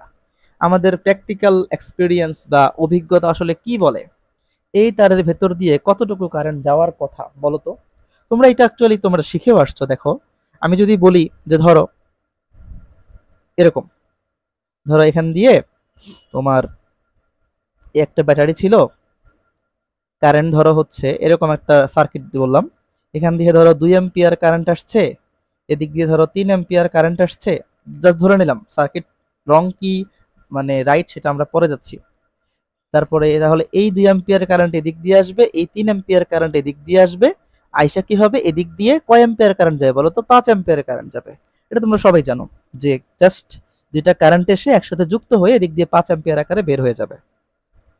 আমাদের প্র্যাকটিক্যাল এক্সপিরিয়েন্স বা অভিজ্ঞতা আসলে কি বলে, এই তারের ভেতর দিয়ে কতটুকু কারেন্ট যাওয়ার কথা বলো তো? তোমরা এটা অ্যাকচুয়ালি তোমরা শিখেও আসছো। দেখো আমি যদি বলি যে ধরো এরকম, ধরো এখান দিয়ে তোমার একটা ব্যাটারি ছিল, কারেন্ট ধরো হচ্ছে এরকম একটা সার্কিট বললাম, এখান দিয়ে ধরো 2 এম্পিয়ার কারেন্ট আসছে, এদিক দিয়ে ধরো 3 এম্পিয়ার কারেন্ট আসছে। জাস্ট ধরে নিলাম, সার্কিট রং কি মানে রাইট সেটা আমরা পরে যাচ্ছি। তারপরে তাহলে এই 2 এম্পিয়ার কারেন্ট এদিক দিয়ে আসবে, এই 3 এম্পিয়ার কারেন্ট এদিক দিয়ে আসবে। আইসা কি হবে, এদিক দিয়ে কয় এম্পিয়ার কারেন্ট যাবে বলো তো? 5 এম্পিয়ার কারেন্ট যাবে। এটা তোমরা সবাই জানো যে জাস্ট দুইটা কারেন্ট এসে একসাথে যুক্ত হয়ে এদিক দিয়ে 5 এম্পিয়ার আকারে বের হয়ে যাবে।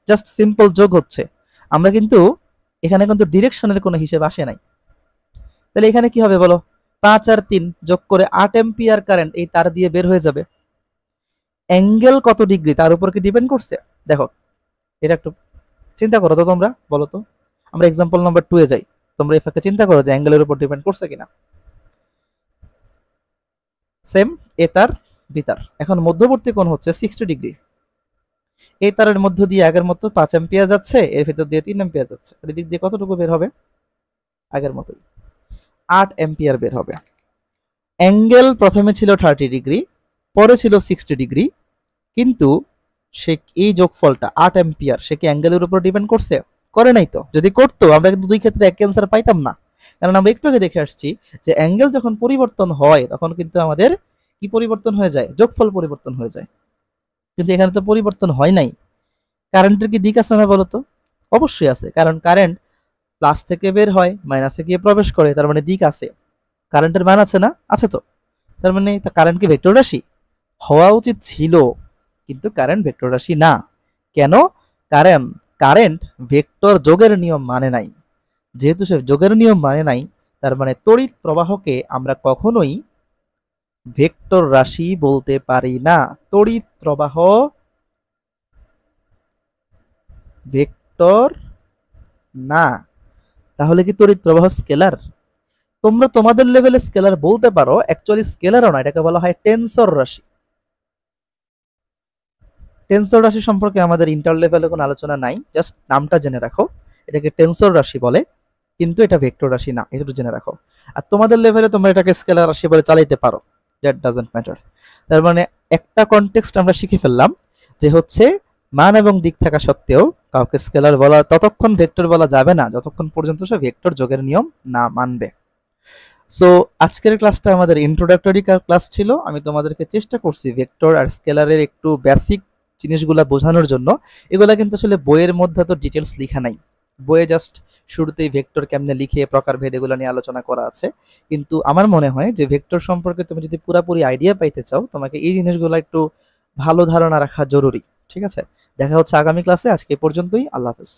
জাস্ট সিম্পল যোগ হচ্ছে। আমরা কিন্তু এখানে কিন্তু ডিরেকশনের কোনো হিসেব আসে নাই। তাহলে এখানে কি হবে বলো? 5 আর 3 যোগ করে 8 এম্পিয়ার কারেন্ট এই তার দিয়ে বের হয়ে যাবে। অ্যাঙ্গেল কত ডিগ্রি তার উপর কি ডিপেন্ড করছে? দেখো এটা একটু চিন্তা করো তো, তোমরা বলো তো। আমরা এক্সাম্পল নাম্বার 2 এ যাই, তোমরা এই ফাঁকে চিন্তা করো যে অ্যাঙ্গেলের উপর ডিপেন্ড করছে কিনা। সেম এ তার বি তার, এখন মধ্যবর্তী কোণ হচ্ছে 60 ডিগ্রি। এই তারের মধ্য দিয়ে আগের মতো 5 এম্পিয়ার যাচ্ছে, এর ভিতর দিয়ে 3 এম্পিয়ার যাচ্ছে। এই দিক দিয়ে কতটুকু বের হবে? আগের মতোই 8 এম্পিয়ার বের হবে। অ্যাঙ্গেল প্রথমে ছিল 30 ডিগ্রি, পরে ছিল 60 ডিগ্রি, কিন্তু সে এই যোগফলটা 8 এম্পিয়ার সে কি অ্যাঙ্গেলের উপর ডিপেন্ড করছে? করে নাই তো। যদি করতো আমরা কিন্তু দুই ক্ষেত্রে এক অ্যান্সার পাইতাম না, কারণ আমরা একটু আগে দেখে আসছি যে অ্যাঙ্গেল যখন পরিবর্তন হয় তখন কিন্তু আমাদের কি পরিবর্তন হয়ে যায়? যোগফল পরিবর্তন হয়ে যায়। কিন্তু এখানে তো পরিবর্তন হয় নাই। কারেন্টের কি দিক আছে না বলো তো? অবশ্যই আছে, কারণ কারেন্ট প্লাস থেকে বের হয়, মাইনাসে গিয়ে প্রবেশ করে, তার মানে দিক আছে। কারেন্টের মান আছে না? আছে তো। তার মানে কারেন্ট কি ভেক্টর রাশি? হওয়া উচিত ছিল, কিন্তু কারেন্ট ভেক্টর রাশি না। কেন? কারণ কারেন্ট ভেক্টর যোগের নিয়ম মানে নাই। যেহেতু সে যোগের নিয়ম মানে নাই, তার মানে তড়িৎ প্রবাহকে আমরা কখনোই ভেক্টর রাশি বলতে পারি না। তড়িৎ প্রবাহ ভেক্টর না। তাহলে কি তড়িৎ প্রবাহ স্কেলার? তোমরা তোমাদের লেভেলে স্কেলার বলতে পারো, অ্যাকচুয়ালি স্কেলারও না, এটাকে বলা হয় টেনসর রাশি। টেনসর রাশি সম্পর্কে আমাদের ইন্টার লেভেলে কোনো আলোচনা নাই, জাস্ট নামটা জেনে রাখো, এটাকে টেনসর রাশি বলে, কিন্তু এটা ভেক্টর রাশি না, এটা জেনে রাখো। আর তোমাদের লেভেলে তোমরা এটাকে স্কেলার রাশি বলে চালাইতে পারো, দ্যাট ডাজন্ট ম্যাটার। তার মানে একটা কনটেক্সট আমরা শিখে ফেললাম যে হচ্ছে মান এবং দিক থাকা সত্ত্বেও কাউকে স্কেলার বলা, ততক্ষণ ভেক্টর বলা যাবে না যতক্ষণ পর্যন্ত সে ভেক্টর যোগের নিয়ম না মানবে। সো আজকের ক্লাসটা আমাদের ইন্ট্রোডাক্টরি ক্লাস ছিল। আমি তোমাদেরকে চেষ্টা করছি ভেক্টর আর স্কেলারের একটু বেসিক জিনিসগুলা বোঝানোর জন্য। এগুলা কিন্তু আসলে বইয়ের মধ্যে তো ডিটেলস লেখা নাই, বইয়ে জাস্ট শুরুতেই ভেক্টর কেমনে লিখে প্রকারভেদ এগুলো নিয়ে আলোচনা করা আছে। কিন্তু আমার মনে হয় যে ভেক্টর সম্পর্কে তুমি যদি পুরোপুরি আইডিয়া পাইতে চাও, তোমাকে এই জিনিসগুলো একটু ভালো ধারণা রাখা জরুরি। ঠিক আছে, দেখা হচ্ছে আগামী ক্লাসে। আজকে এই পর্যন্তই, আল্লাহ হাফেজ।